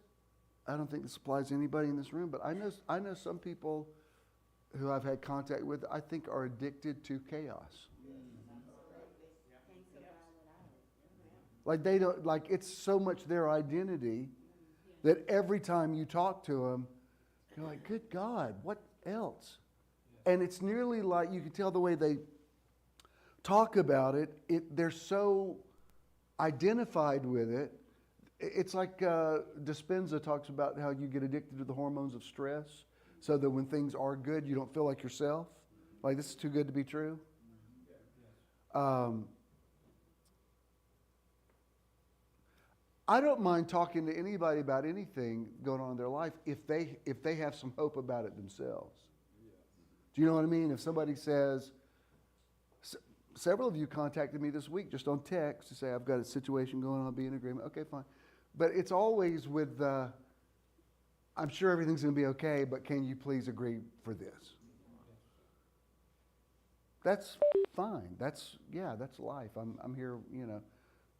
I don't think this applies to anybody in this room, but I know some people who I've had contact with, I think are addicted to chaos. Like they don't, like it's so much their identity that every time you talk to them, you're like, good God, what else? And it's nearly like, you can tell the way they talk about it, they're so identified with it. It's like Dispenza talks about how you get addicted to the hormones of stress so that when things are good, you don't feel like yourself. Like, this is too good to be true. I don't mind talking to anybody about anything going on in their life if they have some hope about it themselves. Do you know what I mean? If somebody says, several of you contacted me this week just on text to say, I've got a situation going on, be in agreement. Okay, fine. But it's always with, I'm sure everything's going to be okay, but can you please agree for this? That's fine. That's life. I'm here,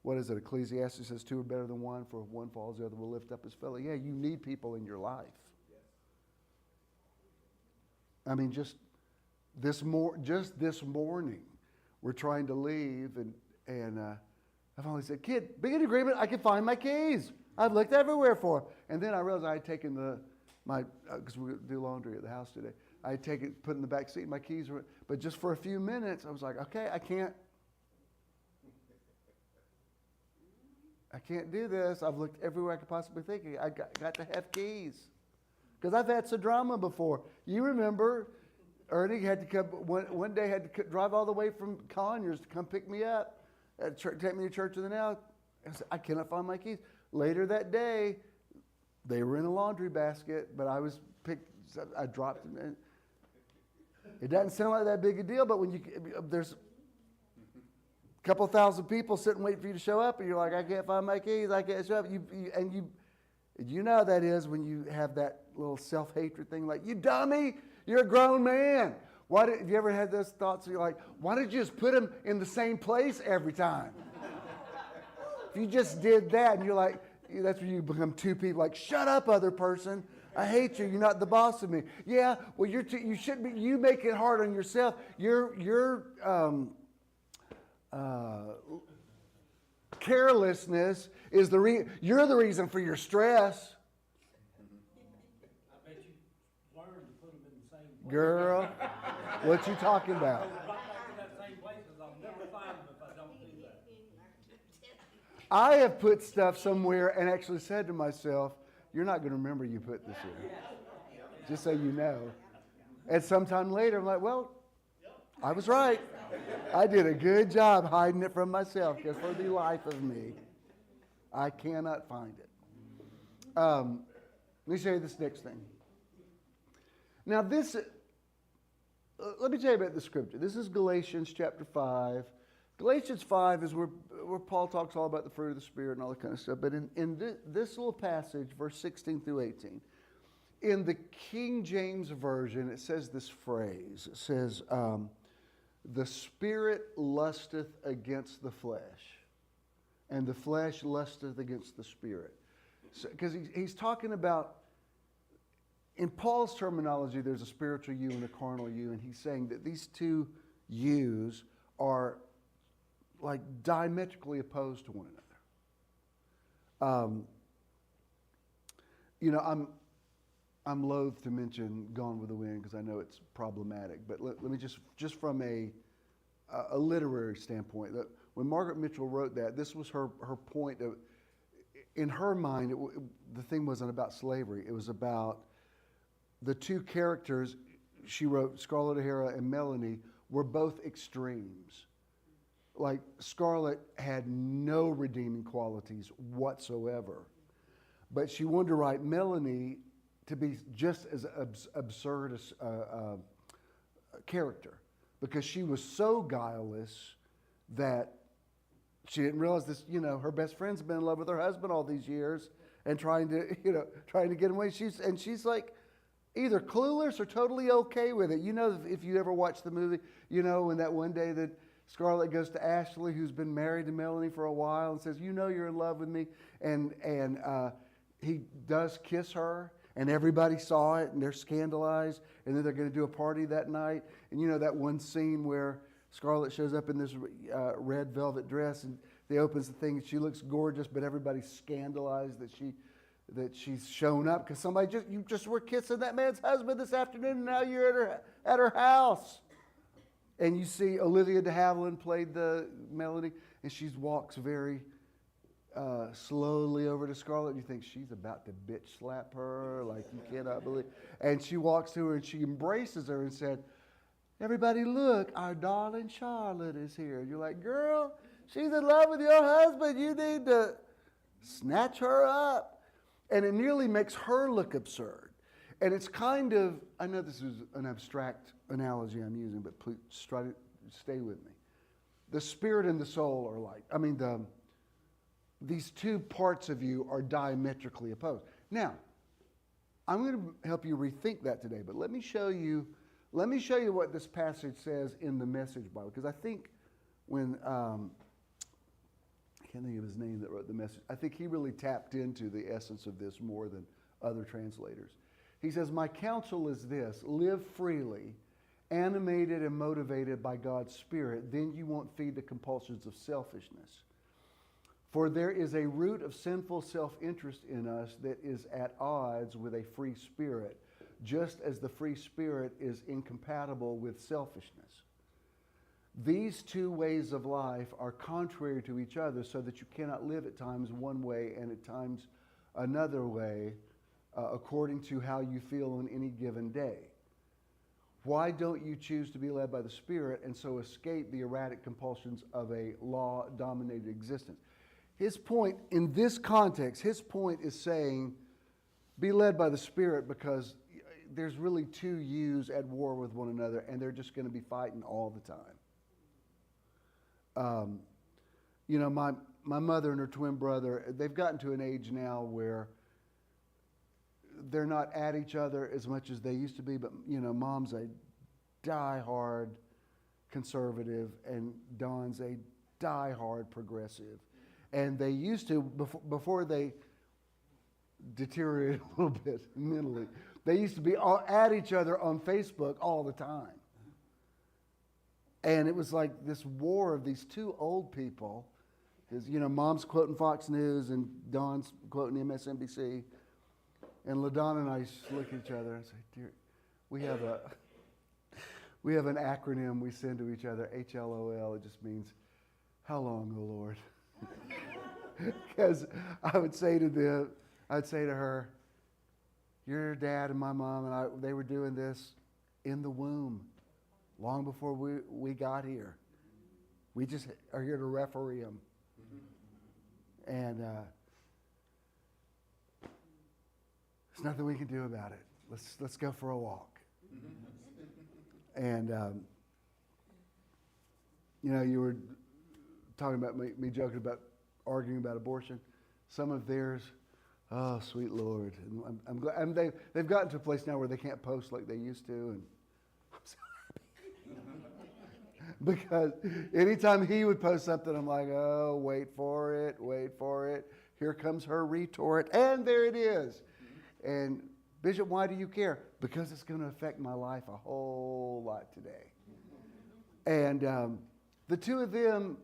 What is it? Ecclesiastes says 2 are better than 1, for if one falls, the other will lift up his fellow. Yeah, you need people in your life. I mean, just this morning, we're trying to leave, and I finally said, kid, be in agreement, I can find my keys. I've looked everywhere for them. And then I realized I had taken because we do laundry at the house today, I had put in the back seat, my keys were, but just for a few minutes, I was like, okay, I can't do this. I've looked everywhere I could possibly think. I got to have keys. Because I've had some drama before. You remember, Ernie had to come, one day had to drive all the way from Conyers to come pick me up, take me to church of the now. I said, I cannot find my keys. Later that day, they were in a laundry basket, but I dropped them in. It doesn't sound like that big a deal, but when there's a couple thousand people sitting waiting for you to show up, and you're like, I can't find my keys, I can't show up. You know how that is when you have that little self-hatred thing, like, you dummy, you're a grown man. Have you ever had those thoughts? You're like, why did you just put them in the same place every time? If you just did that, and you're like, that's when you become two people, like, shut up, other person. I hate you. You're not the boss of me. Yeah, well, you should be. You make it hard on yourself. You're carelessness is you're the reason for your stress. I bet you learned to put them in the same place. Girl, what you talking about? Right back in that same place, because I'll never find them if I don't do that. I have put stuff somewhere and actually said to myself, you're not going to remember you put this here. Just so you know. And sometime later, I'm like, well, I was right. I did a good job hiding it from myself, because for the life of me, I cannot find it. Let me show you this next thing. Now let me tell you about the scripture. This is Galatians chapter 5. Galatians 5 is where Paul talks all about the fruit of the Spirit and all that kind of stuff. But in this little passage, verse 16 through 18, in the King James Version, it says this phrase. It says, the Spirit lusteth against the flesh. and the flesh lusteth against the spirit. Because he's talking about, in Paul's terminology, there's a spiritual you and a carnal you, and he's saying that these two yous are like diametrically opposed to one another. You know, I'm loath to mention Gone with the Wind because I know it's problematic, but let me just from a literary standpoint, that when Margaret Mitchell wrote that, this was her point of, in her mind, the thing wasn't about slavery. It was about the two characters. She wrote Scarlett O'Hara and Melanie were both extremes. Like Scarlett had no redeeming qualities whatsoever, but she wanted to write Melanie to be just as absurd as a character, because she was so guileless that she didn't realize this. You know, her best friend's been in love with her husband all these years and trying to get him away. She's like either clueless or totally okay with it. You know, if you ever watched the movie, you know, when that one day that Scarlett goes to Ashley, who's been married to Melanie for a while, and says, "You know, you're in love with me," and he does kiss her, and everybody saw it, and they're scandalized, and then they're going to do a party that night. And you know that one scene where Scarlett shows up in this red velvet dress, and he opens the thing, and she looks gorgeous, but everybody's scandalized that she's shown up because you just were kissing that man's husband this afternoon, and now you're at her house. And you see Olivia de Havilland played the Melanie, and she walks very slowly over to Scarlett. You think she's about to bitch slap her like you cannot believe. And she walks to her and she embraces her and said, "Everybody look, our darling Charlotte is here." And you're like, "Girl, she's in love with your husband. You need to snatch her up." And it nearly makes her look absurd. And it's kind of, I know this is an abstract analogy I'm using, but please try to stay with me. The spirit and the soul are like, these two parts of you are diametrically opposed. Now, I'm going to help you rethink that today, but let me show you what this passage says in the Message Bible, because I think when, I can't think of his name that wrote the Message, I think he really tapped into the essence of this more than other translators. He says, "My counsel is this: live freely, animated and motivated by God's Spirit, then you won't feed the compulsions of selfishness. For there is a root of sinful self-interest in us that is at odds with a free spirit, just as the free spirit is incompatible with selfishness. These two ways of life are contrary to each other, so that you cannot live at times one way and at times another way, according to how you feel on any given day. Why don't you choose to be led by the Spirit and so escape the erratic compulsions of a law-dominated existence?" His point, in this context, his point is saying, be led by the Spirit, because there's really two yous at war with one another, and they're just going to be fighting all the time. You know, my mother and her twin brother, they've gotten to an age now where they're not at each other as much as they used to be, but, you know, Mom's a die-hard conservative, and Don's a die-hard progressive. And they used to, before they deteriorated a little bit mentally, they used to be at each other on Facebook all the time. And it was like this war of these two old people. Because, you know, Mom's quoting Fox News and Don's quoting MSNBC. And LaDonna and I look at each other and say, "Dear, we have an acronym we send to each other, HLOL. It just means, how long, O Lord?" Because I would say to her, "Your dad and my mom and they were doing this in the womb, long before we got here. We just are here to referee them." And there's nothing we can do about it. Let's go for a walk. And you know, you were talking about me joking about arguing about abortion. Some of theirs, oh sweet Lord, and I'm glad. And they've gotten to a place now where they can't post like they used to, and I'm so happy. because anytime he would post something, I'm like, oh, wait for it. Here comes her retort, and there it is. And Bishop, why do you care? Because it's going to affect my life a whole lot today. And the two of them,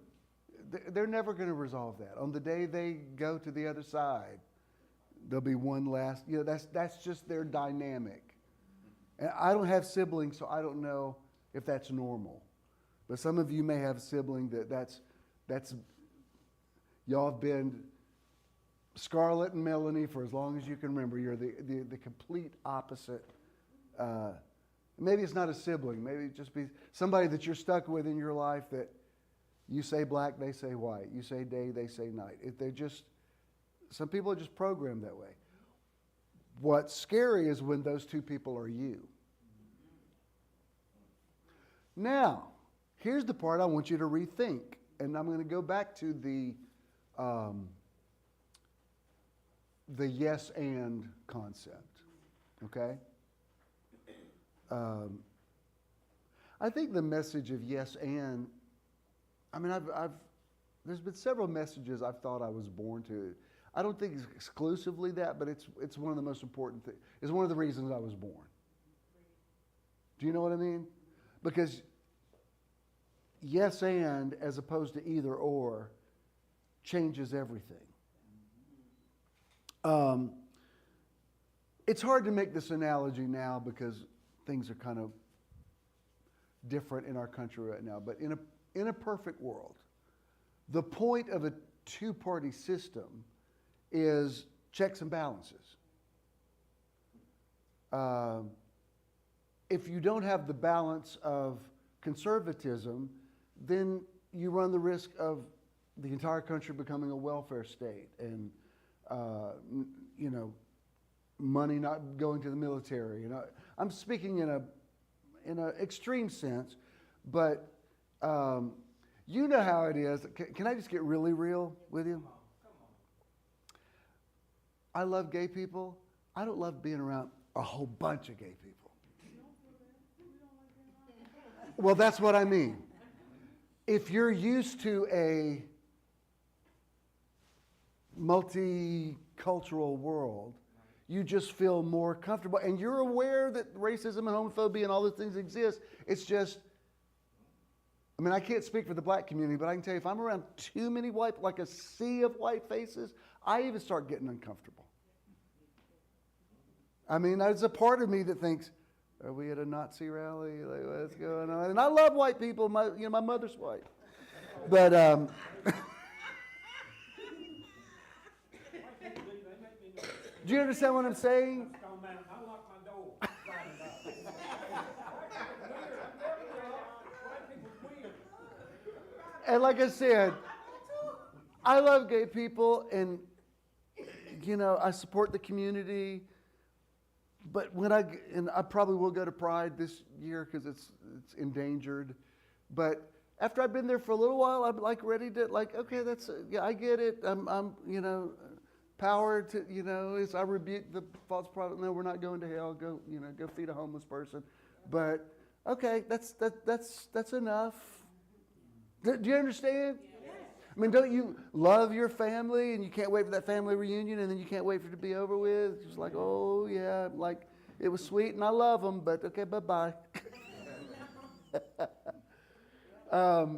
they're never going to resolve that. On the day they go to the other side, there'll be one last, that's just their dynamic. And I don't have siblings, so I don't know if that's normal. But some of you may have a sibling that's y'all have been Scarlett and Melanie for as long as you can remember. You're the complete opposite. Maybe it's not a sibling. Maybe it just be somebody that you're stuck with in your life that you say black, they say white. You say day, they say night. Some people are just programmed that way. What's scary is when those two people are you. Now, here's the part I want you to rethink. And I'm going to go back to the yes and concept. Okay? I think the message of yes and, there's been several messages I've thought I was born to. I don't think it's exclusively that, but it's one of the most important things. It's one of the reasons I was born. Do you know what I mean? Because yes and as opposed to either or changes everything. It's hard to make this analogy now because things are kind of different in our country right now. But in a perfect world, the point of a two-party system is checks and balances. If you don't have the balance of conservatism, then you run the risk of the entire country becoming a welfare state and, money not going to the military. I'm speaking in an extreme sense, but you know how it is. Can I just get really real with you? I love gay people. I don't love being around a whole bunch of gay people. Well, that's what I mean. If you're used to a multicultural world, you just feel more comfortable. And you're aware that racism and homophobia and all those things exist. It's just, I can't speak for the black community, but I can tell you if I'm around too many white, like a sea of white faces, I even start getting uncomfortable. There's a part of me that thinks, are we at a Nazi rally? Like, what's going on? And I love white people. My mother's white. But, do you understand what I'm saying? I lock my door. And like I said, I love gay people and, I support the community. But I probably will go to Pride this year because it's endangered. But after I've been there for a little while, I'm ready to okay, I get it. I'm power to I rebuke the false prophet. No, we're not going to hell. Go feed a homeless person. But okay, that's enough. Do you understand? Yes. Don't you love your family and you can't wait for that family reunion and then you can't wait for it to be over with? It's just oh yeah, it was sweet and I love them, but okay, bye-bye. What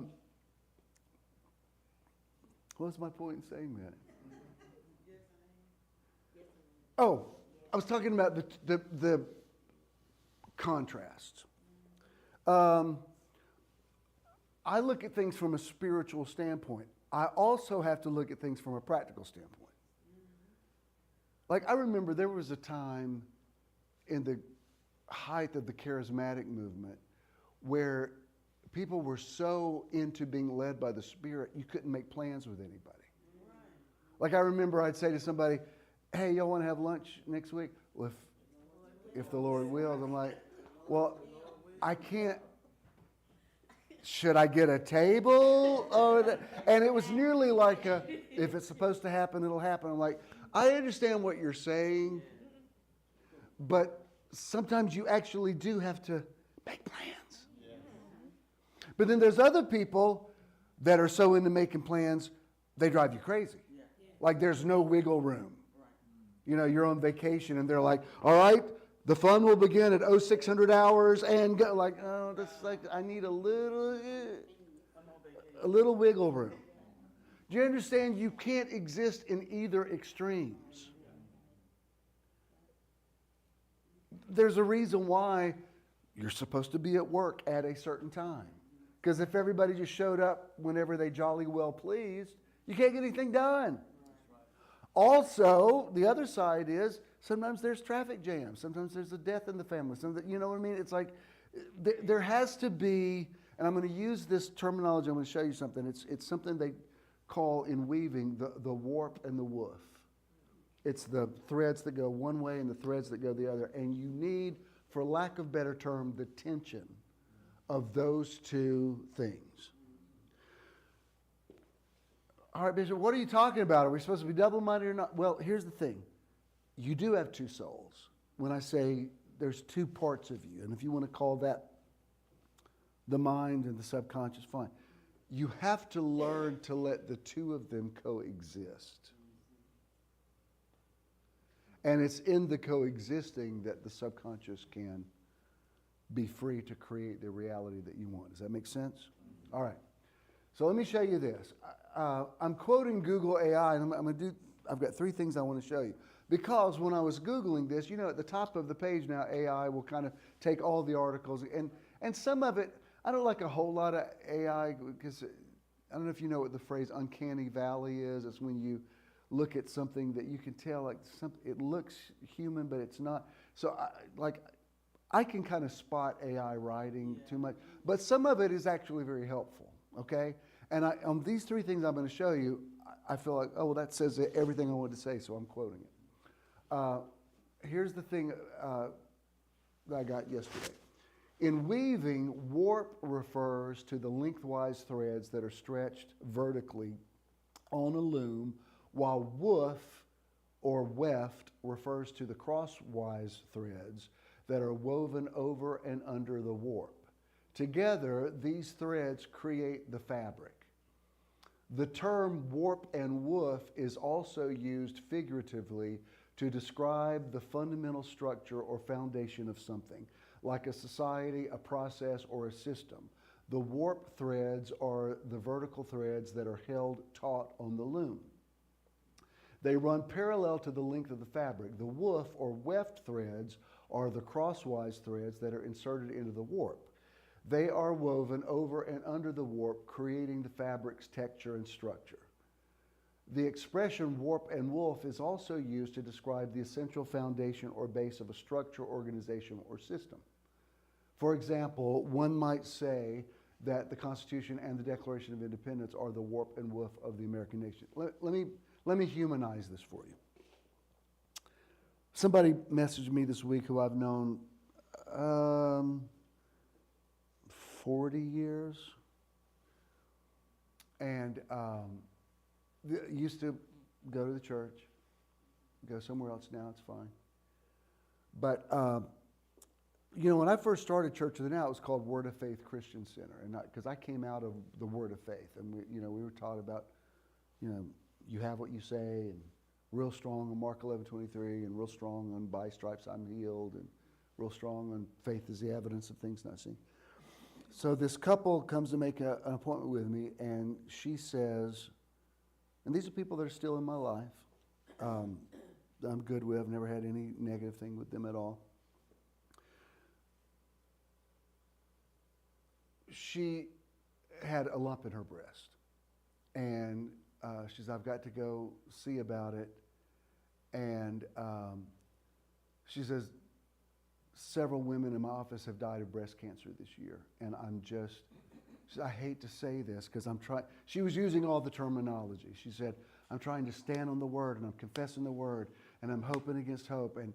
was my point in saying that? Oh, I was talking about the contrast. I look at things from a spiritual standpoint. I also have to look at things from a practical standpoint. I remember there was a time in the height of the charismatic movement where people were so into being led by the Spirit, you couldn't make plans with anybody. I remember I'd say to somebody, hey, y'all want to have lunch next week? Well, if the Lord wills. I'm like, well, I can't. Should I get a table? And it was nearly like if it's supposed to happen, it'll happen. I'm like, I understand what you're saying, but sometimes you actually do have to make plans. But then there's other people that are so into making plans, they drive you crazy. Like there's no wiggle room. You know, you're on vacation and they're like, all right, the fun will begin at 0600 hours and go. Like, oh, that's like, I need a little wiggle room. Do you understand? You can't exist in either extremes. There's a reason why you're supposed to be at work at a certain time. Because if everybody just showed up whenever they jolly well pleased, you can't get anything done. Also, the other side is sometimes there's traffic jams. Sometimes there's a death in the family. You know what I mean? It's like there has to be, and I'm going to use this terminology. I'm going to show you something. It's something they call in weaving the warp and the woof. It's the threads that go one way and the threads that go the other. And you need, for lack of better term, the tension of those two things. All right, Bishop, what are you talking about? Are we supposed to be double-minded or not? Well, here's the thing. You do have two souls. When I say there's two parts of you, and if you want to call that the mind and the subconscious, fine. You have to learn to let the two of them coexist. And it's in the coexisting that the subconscious can be free to create the reality that you want. Does that make sense? All right. So let me show you this. I'm quoting Google AI, and I've got 3 things I want to show you. Because when I was Googling this, you know, at the top of the page now, AI will kind of take all the articles, and some of it, I don't like a whole lot of AI, because I don't know if you know what the phrase uncanny valley is. It's when you look at something that you can tell, like, it looks human, but it's not. So, I can kind of spot AI writing too much, but some of it is actually very helpful, okay? And on these 3 things I'm going to show you, I feel like, oh, well, that says everything I wanted to say, so I'm quoting it. Here's the thing that I got yesterday. In weaving, warp refers to the lengthwise threads that are stretched vertically on a loom, while woof or weft refers to the crosswise threads that are woven over and under the warp. Together, these threads create the fabric. The term warp and woof is also used figuratively to describe the fundamental structure or foundation of something, like a society, a process, or a system. The warp threads are the vertical threads that are held taut on the loom. They run parallel to the length of the fabric. The woof or weft threads are the crosswise threads that are inserted into the warp. They are woven over and under the warp, creating the fabric's texture and structure. The expression warp and woof is also used to describe the essential foundation or base of a structure, organization, or system. For example, one might say that the Constitution and the Declaration of Independence are the warp and woof of the American nation. Let me humanize this for you. Somebody messaged me this week who I've known 40 years, and used to go to the church, go somewhere else now, it's fine. But, you know, when I first started Church of the Now, it was called Word of Faith Christian Center, and because I came out of the Word of Faith, and we were taught about, you have what you say, and real strong on Mark 11:23, and real strong on by stripes I'm healed, and real strong on faith is the evidence of things not seen. So this couple comes to make an appointment with me, and she says, and these are people that are still in my life, I'm good with, I've never had any negative thing with them at all. She had a lump in her breast, and she says, I've got to go see about it. And she says, several women in my office have died of breast cancer this year. And she said, I hate to say this because she was using all the terminology. She said, I'm trying to stand on the word, and I'm confessing the word, and I'm hoping against hope, and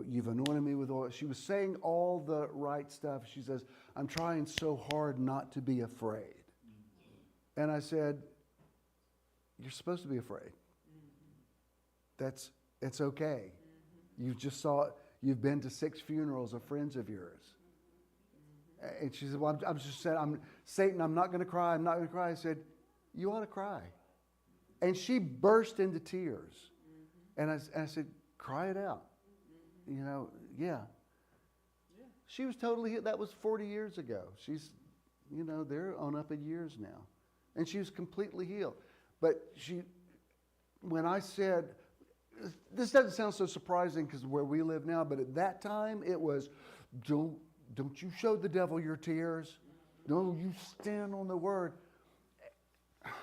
you've anointed me with oil. She was saying all the right stuff. She says, I'm trying so hard not to be afraid. And I said, you're supposed to be afraid. It's okay. You've been to 6 funerals of friends of yours. And she said, well, I'm just saying, Satan, I'm not going to cry. I'm not going to cry. I said, you ought to cry. And she burst into tears. And I said, cry it out. You know, yeah. She was totally healed. That was 40 years ago. She's, you know, they're on up in years now. And she was completely healed. But when I said, this doesn't sound so surprising because where we live now, but at that time it was, don't you show the devil your tears. No, you stand on the word. 9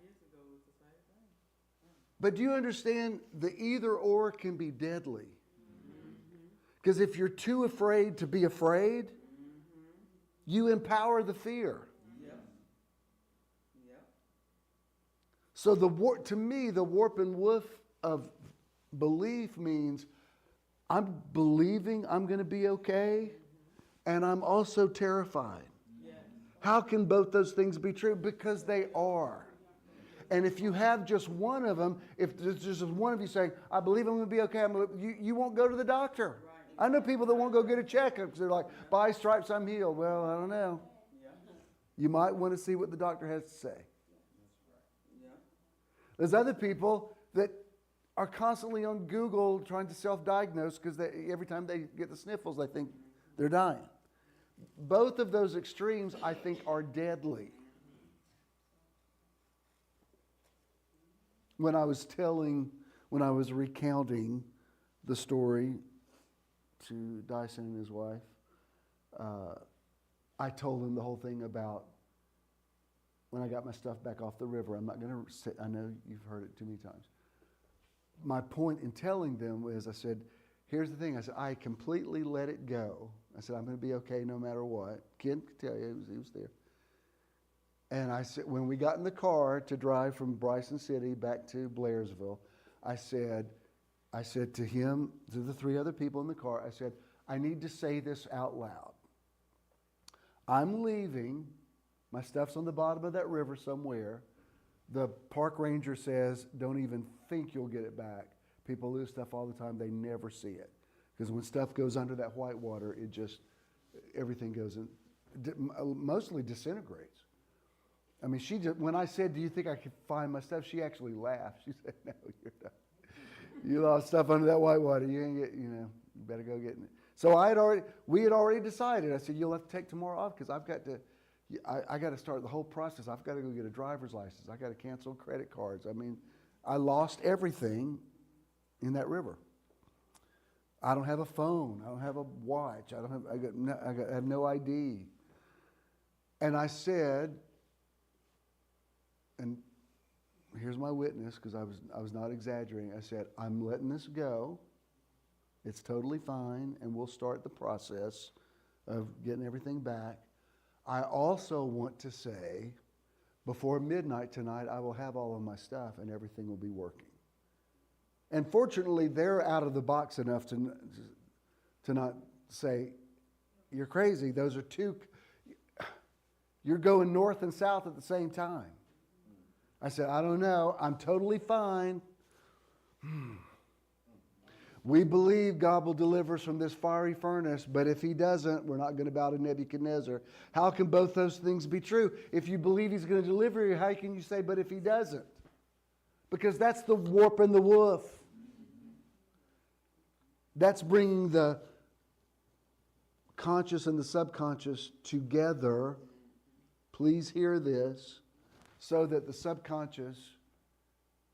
years ago was the same thing. But do you understand the either or can be deadly? Because if you're too afraid to be afraid, you empower the fear. Yep. Yep. So to me, the warp and woof of belief means I'm believing I'm going to be okay, and I'm also terrified. Yes. How can both those things be true? Because they are. And if you have just one of them, if there's just one of you saying, I believe I'm going to be okay, you won't go to the doctor. Right. I know people that won't go get a checkup because they're like, by stripes I'm healed. Well, I don't know. Yeah. You might want to see what the doctor has to say. Yeah. There's other people that are constantly on Google trying to self-diagnose because every time they get the sniffles, they think they're dying. Both of those extremes, I think, are deadly. When I was recounting the story to Dyson and his wife, I told them the whole thing about when I got my stuff back off the river. I'm not going to say, I know you've heard it too many times. My point in telling them was, I said, here's the thing. I said, I completely let it go. I said, I'm going to be okay no matter what. Ken could tell you, he was there. And I said, when we got in the car to drive from Bryson City back to Blairsville, I said to him, to the three other people in the car, I said, I need to say this out loud. I'm leaving. My stuff's on the bottom of that river somewhere. The park ranger says, don't even think you'll get it back. People lose stuff all the time. They never see it. Because when stuff goes under that white water, everything goes in, mostly disintegrates. I mean, when I said, do you think I could find my stuff? She actually laughed. She said, no, you're not. You lost stuff under that white water. You ain't you better go get it. So we had already decided. I said, you'll have to take tomorrow off because I got to start the whole process. I've got to go get a driver's license. I got to cancel credit cards. I mean, I lost everything in that river. I don't have a phone. I don't have a watch. I have no ID. And I said, and here's my witness because I was not exaggerating. I said, I'm letting this go. It's totally fine, and we'll start the process of getting everything back. I also want to say, before midnight tonight, I will have all of my stuff and everything will be working. And fortunately, they're out of the box enough to not say, you're crazy. Those are you're going north and south at the same time. I said, I don't know. I'm totally fine. We believe God will deliver us from this fiery furnace, but if he doesn't, we're not going to bow to Nebuchadnezzar. How can both those things be true? If you believe he's going to deliver you, how can you say, but if he doesn't? Because that's the warp and the woof. That's bringing the conscious and the subconscious together. Please hear this, so that the subconscious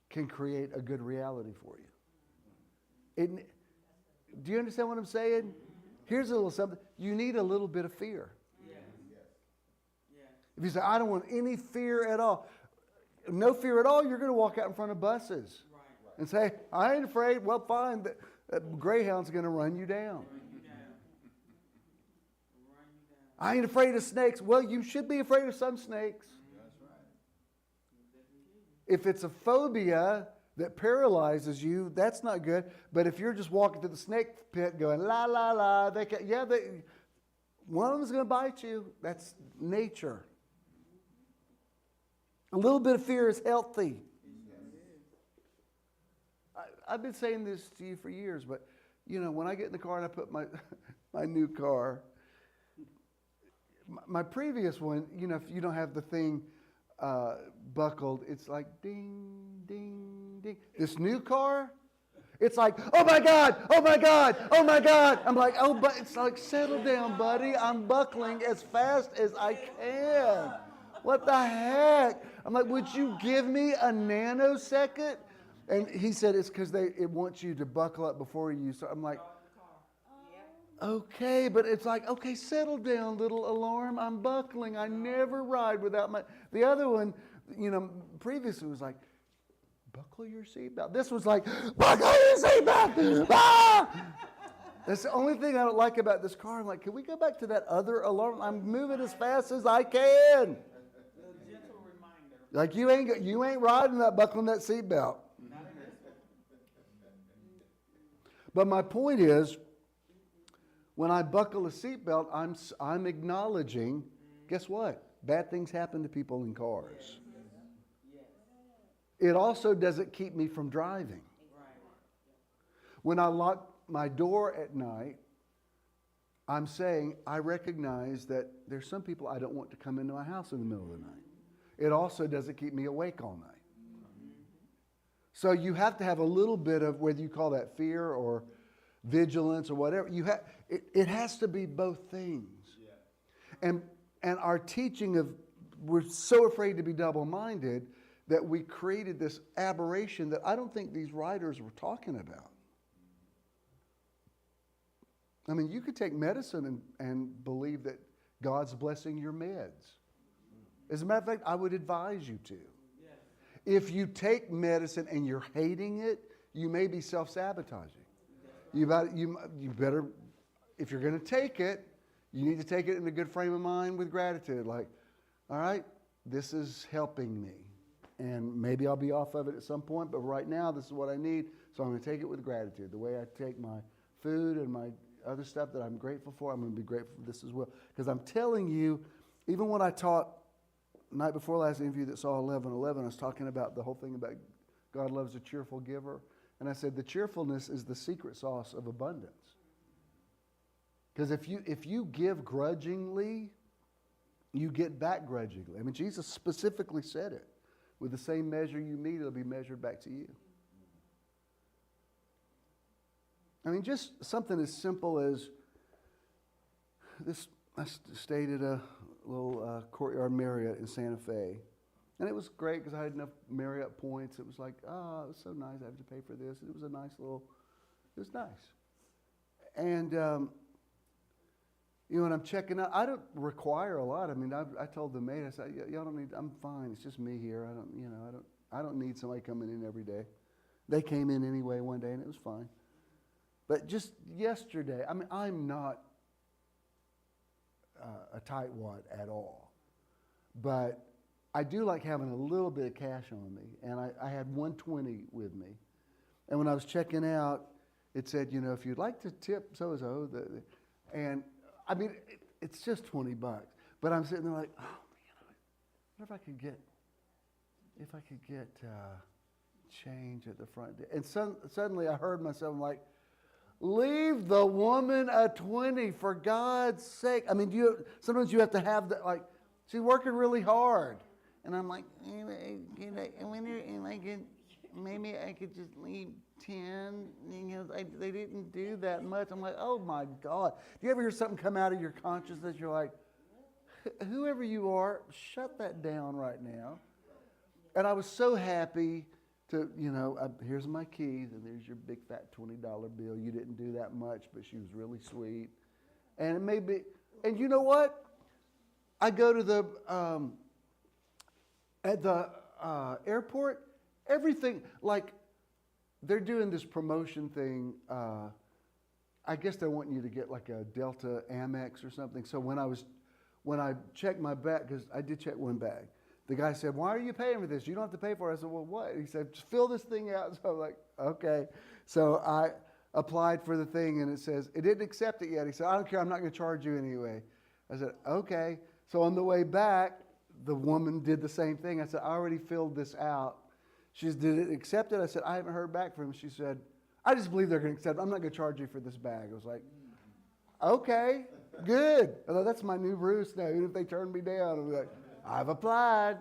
can create a good reality for you. Do you understand what I'm saying? Here's a little something. You need a little bit of fear. Yeah. Yeah. If you say, I don't want any fear at all, no fear at all, you're going to walk out in front of buses and say, I ain't afraid. Well, fine. Greyhound's going to run you down. I ain't afraid of snakes. Well, you should be afraid of some snakes. That's right. If it's a phobia that paralyzes you, that's not good. But if you're just walking to the snake pit going, la, la, la, one of them's going to bite you. That's nature. A little bit of fear is healthy. I've been saying this to you for years, but, when I get in the car and I put my new car, my previous one, you know, if you don't have the thing buckled, it's like ding, ding, ding. This new car, it's like, oh my God, oh my God, oh my God. I'm like, oh, but it's like, settle down, buddy. I'm buckling as fast as I can. What the heck? I'm like, would you give me a nanosecond? And he said it's because it wants you to buckle up before you. So I'm like, okay, but it's like, okay, settle down, little alarm. I'm buckling. I never ride without my. The other one, you know, previously was like, buckle your seatbelt. This was like, buckle your seatbelt. Ah! That's the only thing I don't like about this car. I'm like, can we go back to that other alarm? I'm moving as fast as I can. A gentle reminder. Like you ain't riding that, buckling that seatbelt. But my point is, when I buckle a seatbelt, I'm acknowledging, guess what? Bad things happen to people in cars. It also doesn't keep me from driving. When I lock my door at night, I'm saying I recognize that there's some people I don't want to come into my house in the middle of the night. It also doesn't keep me awake all night. So you have to have a little bit of, whether you call that fear or vigilance or whatever, it has to be both things. Yeah. And our teaching of, we're so afraid to be double-minded that we created this aberration that I don't think these writers were talking about. I mean, you could take medicine and believe that God's blessing your meds. As a matter of fact, I would advise you to. If you take medicine and you're hating it, you may be self-sabotaging. You better, if you're going to take it, you need to take it in a good frame of mind with gratitude. Like, all right, this is helping me. And maybe I'll be off of it at some point, but right now this is what I need, so I'm going to take it with gratitude. The way I take my food and my other stuff that I'm grateful for, I'm going to be grateful for this as well. Because I'm telling you, even when I taught night before last interview that saw 11:11, I was talking about the whole thing about God loves a cheerful giver. And I said the cheerfulness is the secret sauce of abundance. Because if you give grudgingly, you get back grudgingly. I mean, Jesus specifically said it. With the same measure you meet, it'll be measured back to you. I mean, just something as simple as this. I stayed at a little Courtyard Marriott in Santa Fe. And it was great because I had enough Marriott points. It was like, it was so nice. I have to pay for this. It was a nice little, it was nice. And, you know, when I'm checking out, I don't require a lot. I mean, I told the maid, I said, y'all don't need, I'm fine. It's just me here. I don't need somebody coming in every day. They came in anyway one day and it was fine. But just yesterday, I mean, I'm not a tightwad at all. But I do like having a little bit of cash on me. And I had $120 with me. And when I was checking out, it said, you know, if you'd like to tip so-and-so, and I mean, it's just $20. But I'm sitting there like, oh, man, what if I could get change at the front desk? And suddenly I heard myself, I'm like, leave the woman a 20 for God's sake. I mean, sometimes you have to have that, like, she's working really hard. And I'm like, maybe I could just leave 10. You know, they didn't do that much. I'm like, oh my God. Do you ever hear something come out of your consciousness? You're like, whoever you are, shut that down right now. And I was so happy to, you know, here's my keys, and there's your big fat $20 bill. You didn't do that much, but she was really sweet. And it may be, and you know what? I go to the, at the airport, everything, like, they're doing this promotion thing. I guess they're wanting you to get like a Delta Amex or something. So when I checked my bag, because I did check one bag, the guy said, why are you paying for this? You don't have to pay for it. I said, well, what? He said, just fill this thing out. So I'm like, okay. So I applied for the thing, and it says, it didn't accept it yet. He said, I don't care. I'm not going to charge you anyway. I said, okay. So on the way back, the woman did the same thing. I said, I already filled this out. She said, did it accept it? I said, I haven't heard back from him. She said, I just believe they're going to accept it. I'm not going to charge you for this bag. I was like, okay. Good. Although that's my new roost now. Even if they turn me down, I'll be like, I've applied.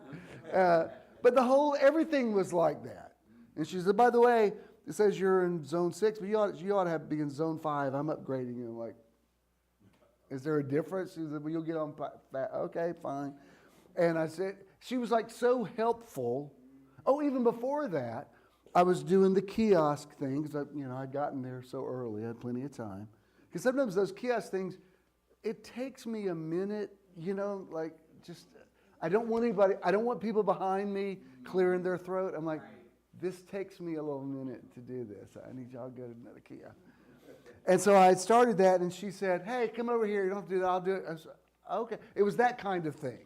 But everything was like that. And she said, by the way, it says you're in zone 6, but you ought to be in zone 5. I'm upgrading you. I'm like, is there a difference? She said, well, you'll get on. Okay, fine. And I said, she was like so helpful. Oh, even before that, I was doing the kiosk thing because I'd gotten there so early. I had plenty of time. Because sometimes those kiosk things, it takes me a minute, I don't want people behind me clearing their throat. I'm like, this takes me a little minute to do this. I need y'all to go to another kiosk. And so I started that, and she said, hey, come over here. You don't have to do that. I'll do it. I said, okay. It was that kind of thing.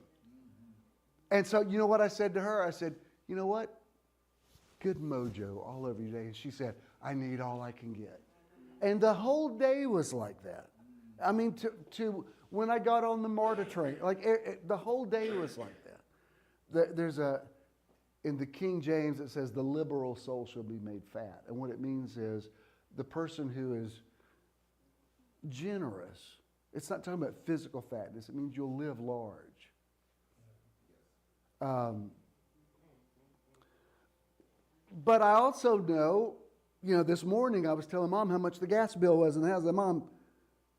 And so you know what I said to her? I said, you know what? Good mojo all over your day. And she said, I need all I can get. And the whole day was like that. I mean, to when I got on the MARTA train, the whole day was like that. There's in the King James, it says, the liberal soul shall be made fat. And what it means is the person who is generous. It's not talking about physical fatness. It means you'll live large. But I also know, this morning I was telling Mom how much the gas bill was in the house. Mom,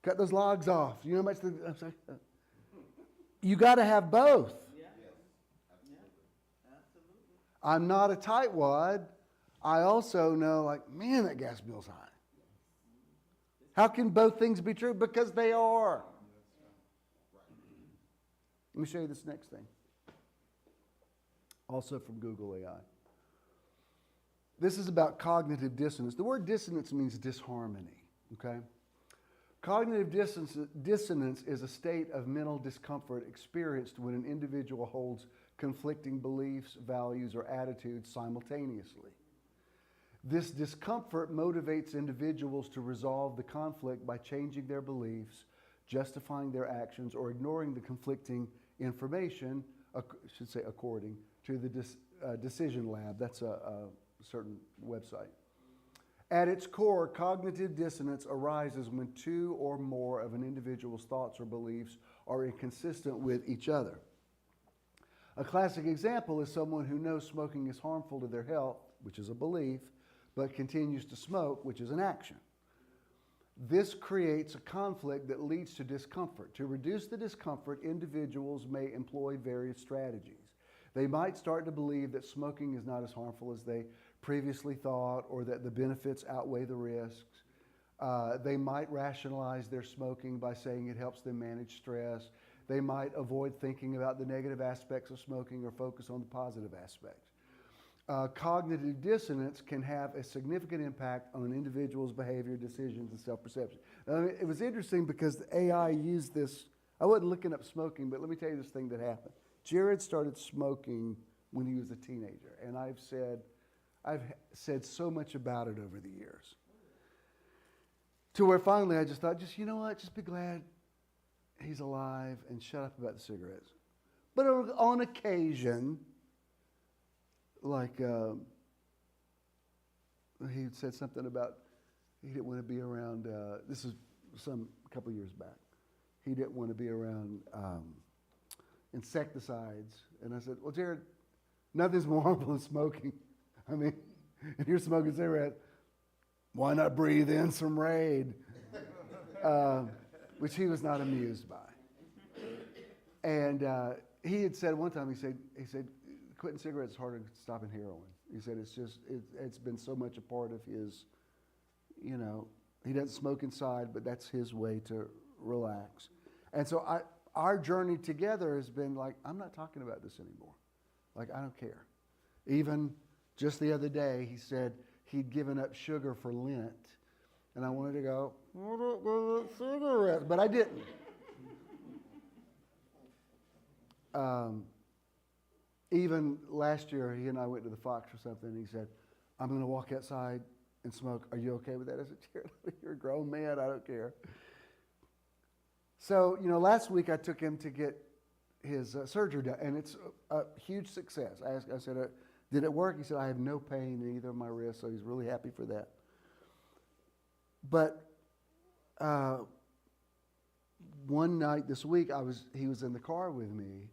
cut those logs off. You know how much I'm saying? You got to have both. Yeah. Absolutely. I'm not a tightwad. I also know, man, that gas bill's high. How can both things be true? Because they are. Let me show you this next thing. Also from Google AI. This is about cognitive dissonance. The word dissonance means disharmony, okay? Cognitive dissonance is a state of mental discomfort experienced when an individual holds conflicting beliefs, values, or attitudes simultaneously. This discomfort motivates individuals to resolve the conflict by changing their beliefs, justifying their actions, or ignoring the conflicting information, according to the Decision Lab. That's a certain website. At its core, cognitive dissonance arises when two or more of an individual's thoughts or beliefs are inconsistent with each other. A classic example is someone who knows smoking is harmful to their health, which is a belief, but continues to smoke, which is an action. This creates a conflict that leads to discomfort. To reduce the discomfort, individuals may employ various strategies. They might start to believe that smoking is not as harmful as they previously thought, or that the benefits outweigh the risks. They might rationalize their smoking by saying it helps them manage stress. They might avoid thinking about the negative aspects of smoking or focus on the positive aspects. Cognitive dissonance can have a significant impact on an individual's behavior, decisions, and self-perception. It was interesting because the AI used this. I wasn't looking up smoking, but let me tell you this thing that happened. Jared started smoking when he was a teenager, and I've said so much about it over the years. To where finally I just thought, you know what, just be glad he's alive and shut up about the cigarettes. But on occasion, he said something about he didn't want to be around, this is a couple of years back. He didn't want to be around insecticides. And I said, well, Jared, nothing's more harmful than smoking. I mean, if you're smoking cigarette, why not breathe in some Raid? Which he was not amused by. And he had said one time, he said, quitting cigarettes is harder than stopping heroin. He said it's been so much a part of his, he doesn't smoke inside, but that's his way to relax. And so our journey together has been I'm not talking about this anymore. I don't care. Even just the other day, he said he'd given up sugar for Lent. And I wanted to go, cigarettes, but I didn't. Even last year, he and I went to the Fox or something, and he said, I'm going to walk outside and smoke. Are you okay with that? I said, Jared, you're a grown man. I don't care. So, last week I took him to get his surgery done, and it's a huge success. I said, did it work? He said, I have no pain in either of my wrists, so he's really happy for that. But one night this week, he was in the car with me,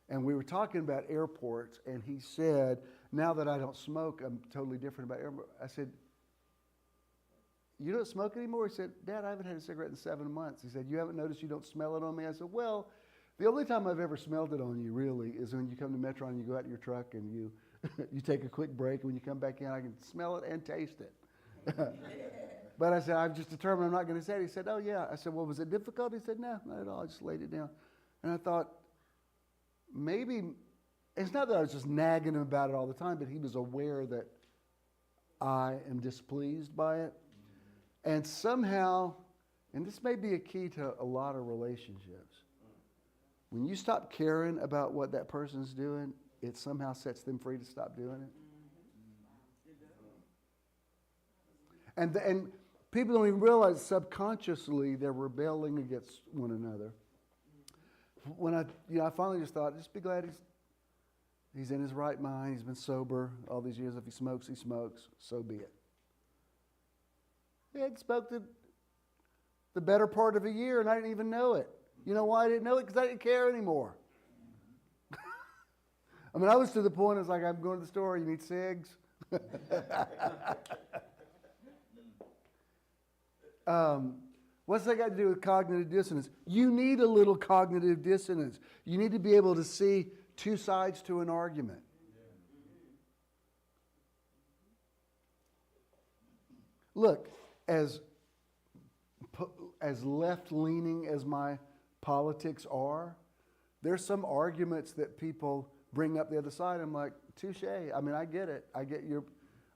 and we were talking about airports, and he said, now that I don't smoke, I'm totally different about airports. I said, you don't smoke anymore? He said, Dad, I haven't had a cigarette in 7 months. He said, you haven't noticed you don't smell it on me? I said, well, the only time I've ever smelled it on you really is when you come to Metro and you go out in your truck and you you take a quick break, and when you come back in, I can smell it and taste it. But I said, I've just determined I'm not going to say it. He said, oh, yeah. I said, well, was it difficult? He said, no, not at all. I just laid it down. And I thought, maybe, it's not that I was just nagging him about it all the time, but he was aware that I am displeased by it. And somehow, and this may be a key to a lot of relationships, when you stop caring about what that person's doing, it somehow sets them free to stop doing it. And people don't even realize subconsciously they're rebelling against one another. When I finally just thought, just be glad he's in his right mind. He's been sober all these years. If he smokes, he smokes. So be it. He had smoked the better part of a year, and I didn't even know it. You know why I didn't know it? Because I didn't care anymore. I mean, I was to the point, it's like, I'm going to the store, you need cigs? What's that got to do with cognitive dissonance? You need a little cognitive dissonance. You need to be able to see two sides to an argument. Look, as left-leaning as my politics are, there's some arguments that people bring up the other side. I'm like, touche. I mean, I get it.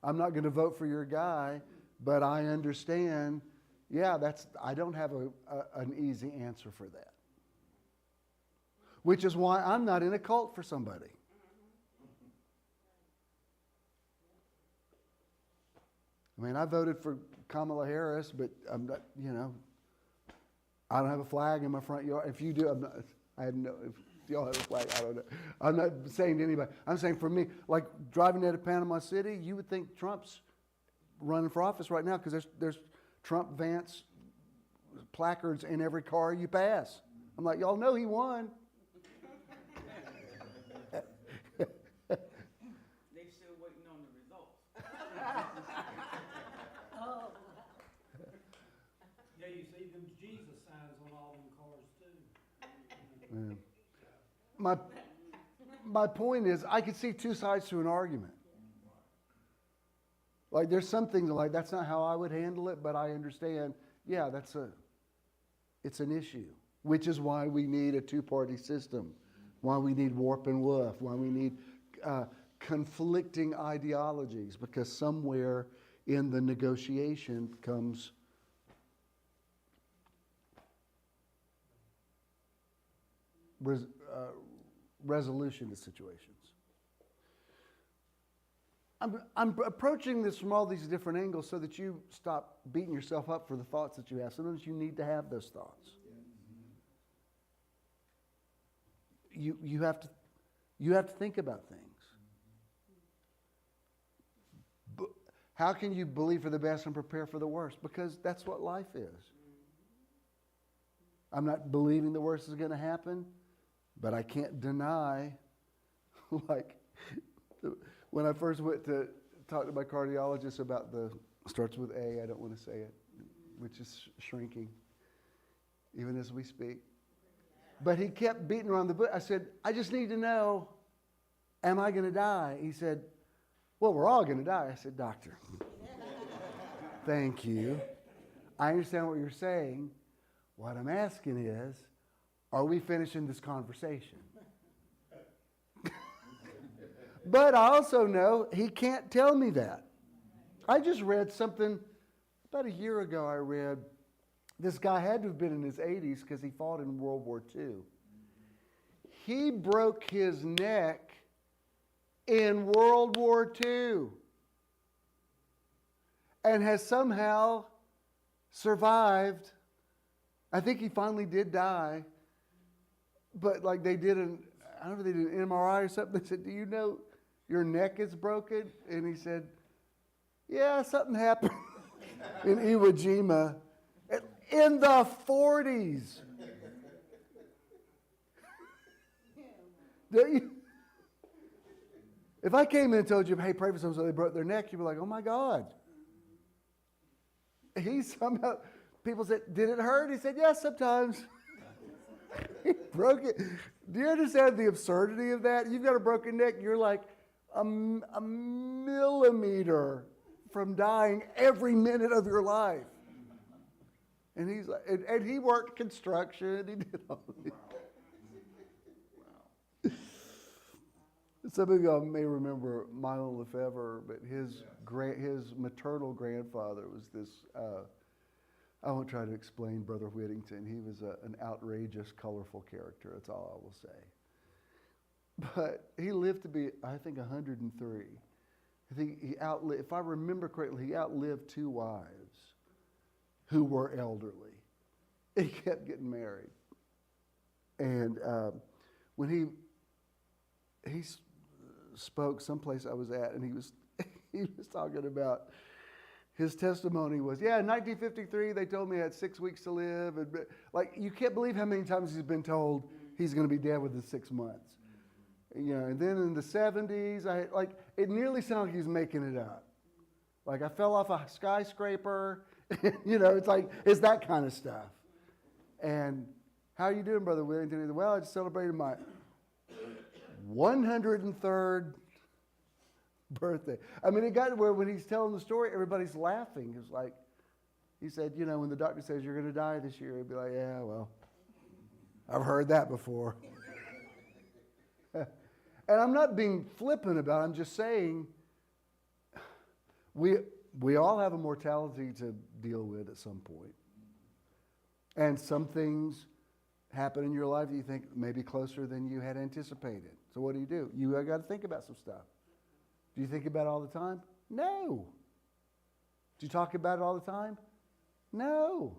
I'm not going to vote for your guy, but I understand. Yeah, I don't have an easy answer for that. Which is why I'm not in a cult for somebody. I mean, I voted for Kamala Harris, but I'm not, I don't have a flag in my front yard. If you do, if y'all have a flag, I don't know. I'm not saying to anybody. I'm saying for me, like driving out of Panama City, you would think Trump's running for office right now because there's Trump Vance placards in every car you pass. I'm like, y'all know he won. They still waiting on the results. Yeah, you see them Jesus signs on all them cars too. Yeah. My point is, I could see two sides to an argument. Like there's some things like that's not how I would handle it, but I understand. Yeah, it's an issue, which is why we need a two-party system, why we need warp and woof, why we need conflicting ideologies, because somewhere in the negotiation comes resolution to situations. I'm approaching this from all these different angles so that you stop beating yourself up for the thoughts that you have. Sometimes you need to have those thoughts. You have to think about things. How can you believe for the best and prepare for the worst? Because that's what life is. I'm not believing the worst is going to happen, but I can't deny, like, when I first went to talk to my cardiologist about starts with A, I don't want to say it, which is shrinking, even as we speak. But he kept beating around the bush. I said, I just need to know, am I going to die? He said, well, we're all going to die. I said, doctor, thank you. I understand what you're saying. What I'm asking is, are we finishing this conversation? But I also know he can't tell me that. I just read something, about a year ago I read, this guy had to have been in his 80s because he fought in World War II. He broke his neck in World War II and has somehow survived. I think he finally did die, but like I don't know if they did an MRI or something. They said, do you know your neck is broken? And he said, yeah, something happened in Iwo Jima in the 40s. Don't you? If I came in and told you, hey, pray for someone so they broke their neck, you'd be like, oh my God. He somehow, people said, did it hurt? He said, yes, sometimes. He broke it. Do you understand the absurdity of that? You've got a broken neck, you're like a millimeter from dying every minute of your life. And he's like, and he worked construction, he did all this. Some of y'all may remember Milo Lefebvre, but his maternal grandfather was this, I won't try to explain Brother Whittington. He was an outrageous, colorful character. That's all I will say. But he lived to be, I think, 103. I think he outlived, if I remember correctly, he outlived 2 wives who were elderly. He kept getting married. And when he spoke someplace I was at, and he was talking about his testimony was, yeah, in 1953 they told me I had 6 weeks to live, and like you can't believe how many times he's been told he's going to be dead within 6 months. You know, and then in the 70s, it nearly sounded like he's making it up. Like I fell off a skyscraper, you know, it's that kind of stuff. And how are you doing, Brother Whittington? He said, well, I just celebrated my 103rd birthday. I mean, it got to where when he's telling the story, everybody's laughing. It's like, he said, you know, when the doctor says you're going to die this year, he'd be like, yeah, well, I've heard that before. And I'm not being flippant about it. I'm just saying we all have a mortality to deal with at some point. And some things happen in your life that you think may be closer than you had anticipated. So what do? You got to think about some stuff. Do you think about it all the time? No. Do you talk about it all the time? No.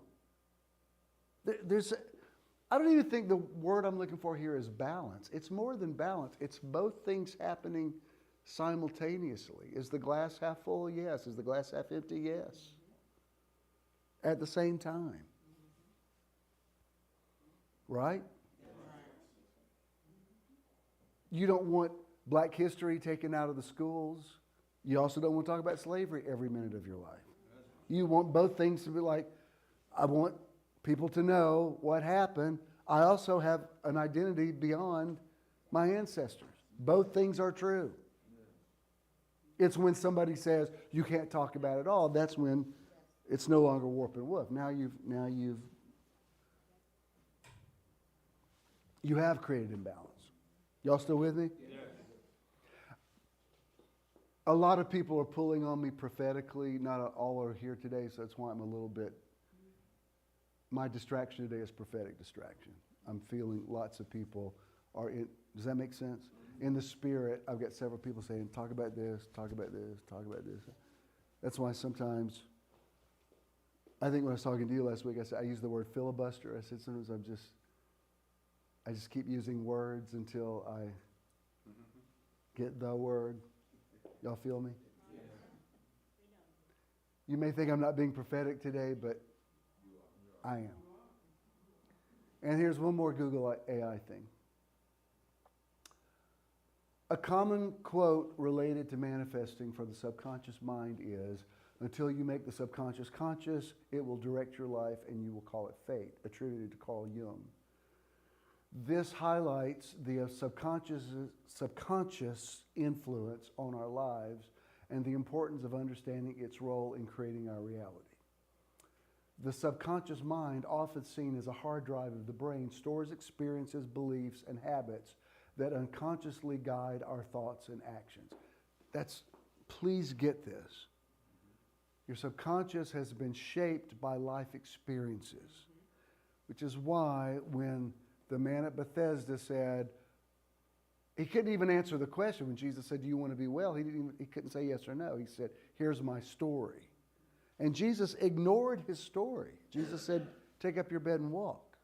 I don't even think the word I'm looking for here is balance. It's more than balance. It's both things happening simultaneously. Is the glass half full? Yes. Is the glass half empty? Yes. At the same time. Right? You don't want black history taken out of the schools. You also don't want to talk about slavery every minute of your life. You want both things to be like, I want people to know what happened. I also have an identity beyond my ancestors. Both things are true. It's when somebody says you can't talk about it all, that's when it's no longer warp and woof. You have created imbalance. Y'all still with me? Yeah. A lot of people are pulling on me prophetically. Not all are here today, so that's why I'm a little bit. My distraction today is prophetic distraction. I'm feeling lots of people are in. Does that make sense? In the spirit, I've got several people saying, talk about this, talk about this, talk about this. That's why sometimes, I think when I was talking to you last week, I used the word filibuster. I said sometimes I just keep using words until I get the word. Y'all feel me? Yeah. You may think I'm not being prophetic today, but I am. And here's one more Google AI thing. A common quote related to manifesting for the subconscious mind is, until you make the subconscious conscious, it will direct your life and you will call it fate, attributed to Carl Jung. This highlights the subconscious influence on our lives and the importance of understanding its role in creating our reality. The subconscious mind, often seen as a hard drive of the brain, stores experiences, beliefs, and habits that unconsciously guide our thoughts and actions. Please get this. Your subconscious has been shaped by life experiences, which is why when the man at Bethesda said, he couldn't even answer the question when Jesus said, do you want to be well? He couldn't say yes or no. He said, here's my story. And Jesus ignored his story. Jesus said, take up your bed and walk.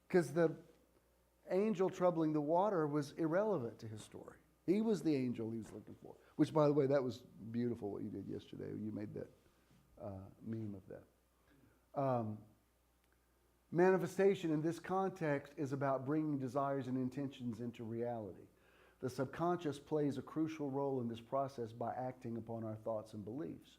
Because the angel troubling the water was irrelevant to his story. He was the angel he was looking for. Which, by the way, that was beautiful what you did yesterday. You made that meme of that. Manifestation in this context is about bringing desires and intentions into reality. The subconscious plays a crucial role in this process by acting upon our thoughts and beliefs.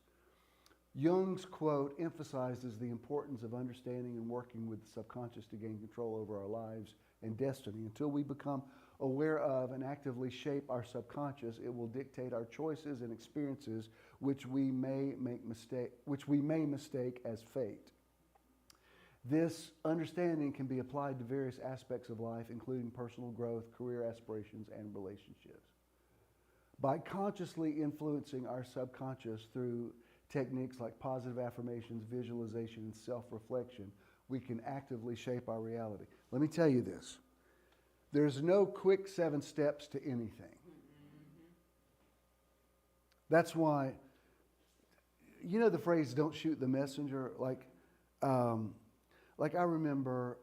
Jung's quote emphasizes the importance of understanding and working with the subconscious to gain control over our lives and destiny. Until we become aware of and actively shape our subconscious, it will dictate our choices and experiences, which we may mistake as fate. This understanding can be applied to various aspects of life, including personal growth, career aspirations, and relationships. By consciously influencing our subconscious through techniques like positive affirmations, visualization, and self-reflection, we can actively shape our reality. Let me tell you this. There's no quick 7 steps to anything. That's why, you know the phrase, don't shoot the messenger? Like I remember,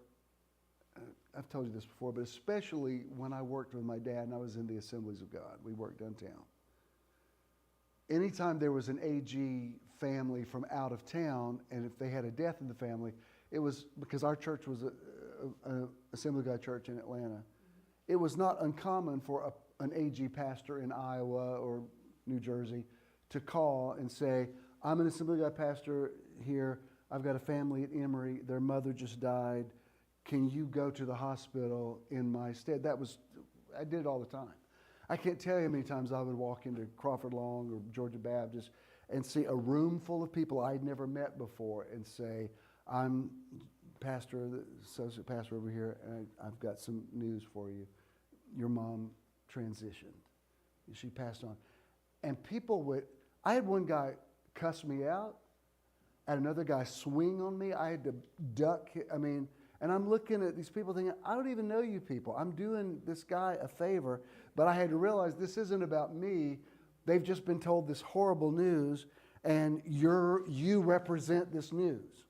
I've told you this before, but especially when I worked with my dad and I was in the Assemblies of God. We worked downtown. Anytime there was an AG family from out of town, and if they had a death in the family, it was because our church was an Assembly of God church in Atlanta. It was not uncommon for an AG pastor in Iowa or New Jersey to call and say, I'm an Assembly of God pastor here. I've got a family at Emory. Their mother just died. Can you go to the hospital in my stead? I did it all the time. I can't tell you how many times I would walk into Crawford Long or Georgia Baptist and see a room full of people I'd never met before and say, I'm pastor, the associate pastor over here, and I've got some news for you. Your mom transitioned. She passed on. And I had one guy cuss me out. I had another guy swing on me. I had to duck. And I'm looking at these people thinking, I don't even know you people. I'm doing this guy a favor, but I had to realize this isn't about me. They've just been told this horrible news, and you represent this news.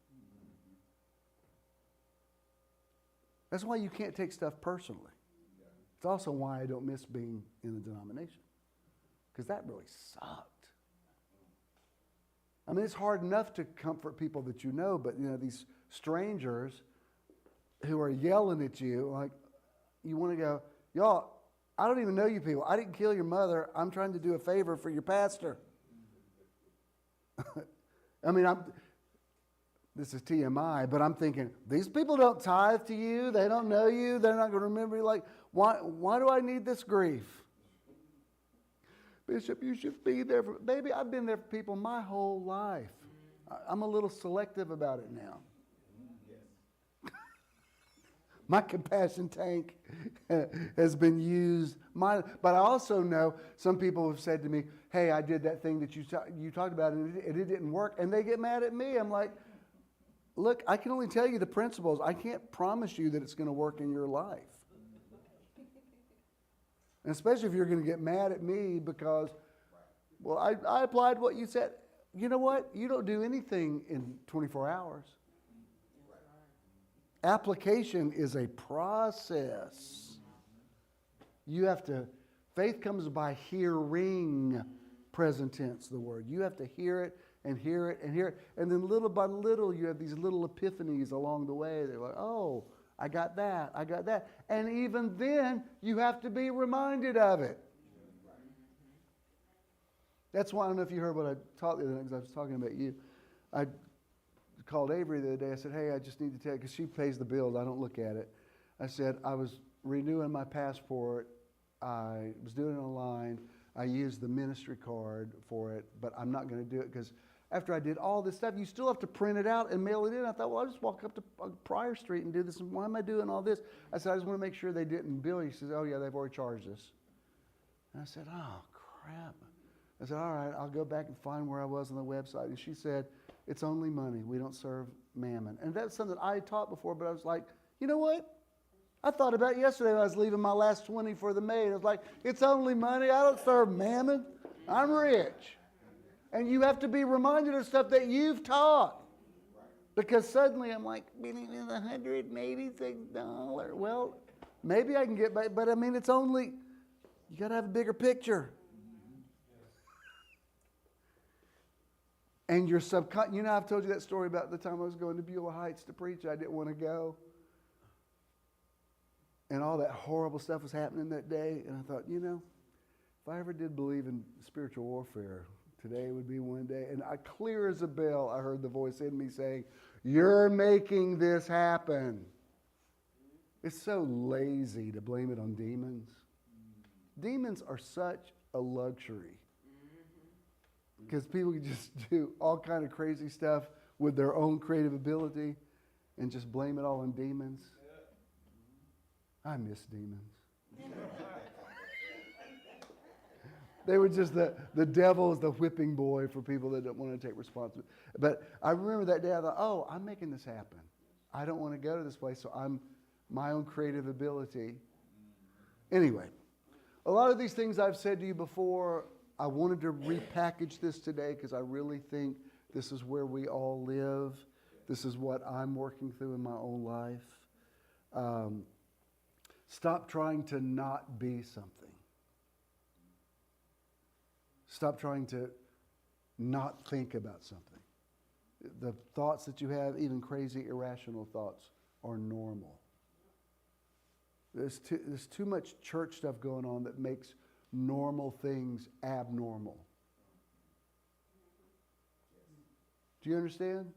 That's why you can't take stuff personally. It's also why I don't miss being in a denomination, because that really sucked. It's hard enough to comfort people that you know, but these strangers who are yelling at you, like, you want to go, y'all, I don't even know you people. I didn't kill your mother. I'm trying to do a favor for your pastor. This is TMI, but I'm thinking, these people don't tithe to you. They don't know you. They're not going to remember you. Like, why do I need this grief? Bishop, you should be there for, baby, I've been there for people my whole life. I'm a little selective about it now. My compassion tank has been used. But I also know some people have said to me, hey, I did that thing that you talked about and it didn't work. And they get mad at me. I'm like, look, I can only tell you the principles. I can't promise you that it's going to work in your life. And especially if you're going to get mad at me because, well, I applied what you said. You know what? You don't do anything in 24 hours. Application is a process. You have to, faith comes by hearing, present tense, the word. You have to hear it and hear it and hear it. And then little by little, you have these little epiphanies along the way. They're like, oh, I got that, I got that. And even then, you have to be reminded of it. That's why, I don't know if you heard what I taught the other day, because I was talking about you. I called Avery the other day. I said, hey, I just need to tell you, because she pays the bills. I don't look at it. I said, I was renewing my passport. I was doing it online. I used the ministry card for it, but I'm not going to do it because after I did all this stuff, you still have to print it out and mail it in. I thought, well, I'll just walk up to Pryor Street and do this. And why am I doing all this? I said, I just want to make sure they didn't bill you. He says, oh, yeah, they've already charged us. And I said, oh, crap. I said, all right, I'll go back and find where I was on the website. And she said, it's only money. We don't serve mammon. And that's something I had taught before, but I was like, you know what? I thought about it yesterday when I was leaving my last 20 for the maid. I was like, it's only money. I don't serve mammon. I'm rich. And you have to be reminded of stuff that you've taught. Because suddenly I'm like, $100, maybe $6. Well, maybe I can get back, but it's only, you got to have a bigger picture. And your subconscious, I've told you that story about the time I was going to Beulah Heights to preach. I didn't want to go. And all that horrible stuff was happening that day. And I thought, if I ever did believe in spiritual warfare, today would be one day. And clear as a bell, I heard the voice in me saying, "You're making this happen." It's so lazy to blame it on demons. Demons are such a luxury. Because people can just do all kind of crazy stuff with their own creative ability and just blame it all on demons. I miss demons. They were just the devil is the whipping boy for people that don't want to take responsibility. But I remember that day I thought, I'm making this happen. I don't want to go to this place, so I'm my own creative ability. Anyway, a lot of these things I've said to you before, I wanted to repackage this today because I really think this is where we all live. This is what I'm working through in my own life. Stop trying to not be something. Stop trying to not think about something. The thoughts that you have, even crazy, irrational thoughts, are normal. There's too much church stuff going on that makes normal things abnormal. Do you understand?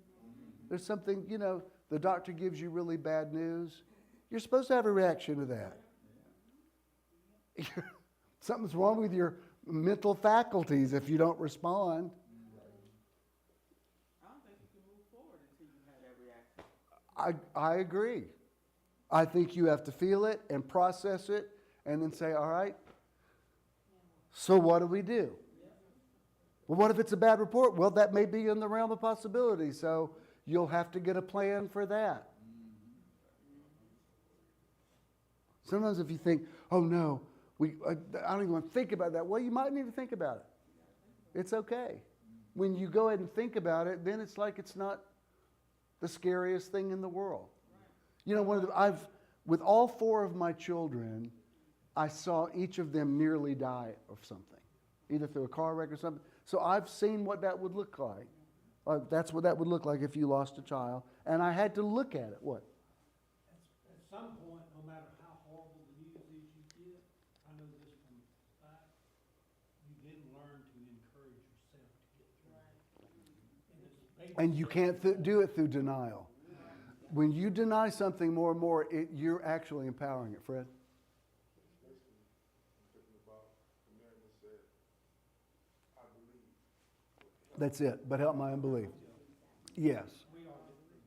There's something, the doctor gives you really bad news. You're supposed to have a reaction to that. Something's wrong with your mental faculties if you don't respond. I don't think you can move forward until you have that reaction. I agree. I think you have to feel it and process it and then say, all right, so what do we do? Well, what if it's a bad report? Well, that may be in the realm of possibility, so you'll have to get a plan for that. Sometimes if you think, oh no, I don't even want to think about that, well, you might need to think about it. It's okay. When you go ahead and think about it, then it's like it's not the scariest thing in the world. With all four of my children, I saw each of them nearly die of something, either through a car wreck or something. So I've seen what that would look like. That's what that would look like if you lost a child. And I had to look at it. What? At some point, no matter how horrible the news is you get, I know this from fact, you then learn to encourage yourself to get through it. And you can't do it through denial. When you deny something more and more, you're actually empowering it, Fred. That's it. But help my unbelief. Yes.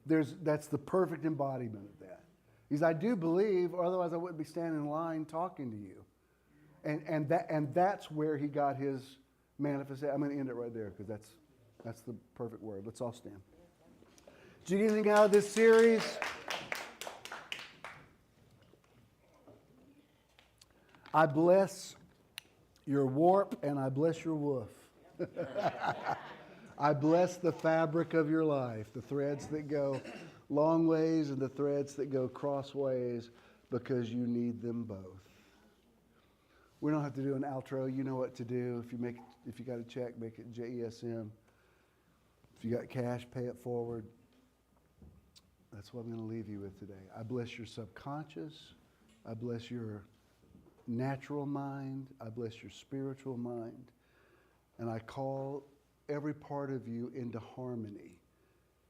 That's the perfect embodiment of that. Because I do believe, or otherwise I wouldn't be standing in line talking to you. And that's where he got his manifestation. I'm going to end it right there because that's the perfect word. Let's all stand. Did you get anything out of this series? I bless your warp and I bless your woof. I bless the fabric of your life, the threads that go long ways and the threads that go crossways, because you need them both. We don't have to do an outro. You know what to do. If you got a check, make it JESM. If you got cash, pay it forward. That's what I'm going to leave you with today. I bless your subconscious. I bless your natural mind. I bless your spiritual mind. And I call every part of you into harmony.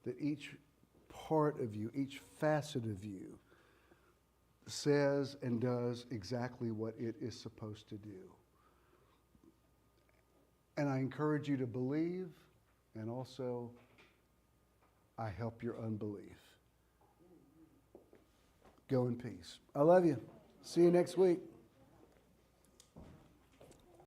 That each part of you, each facet of you, says and does exactly what it is supposed to do. And I encourage you to believe, and also I help your unbelief. Go in peace. I love you. See you next week.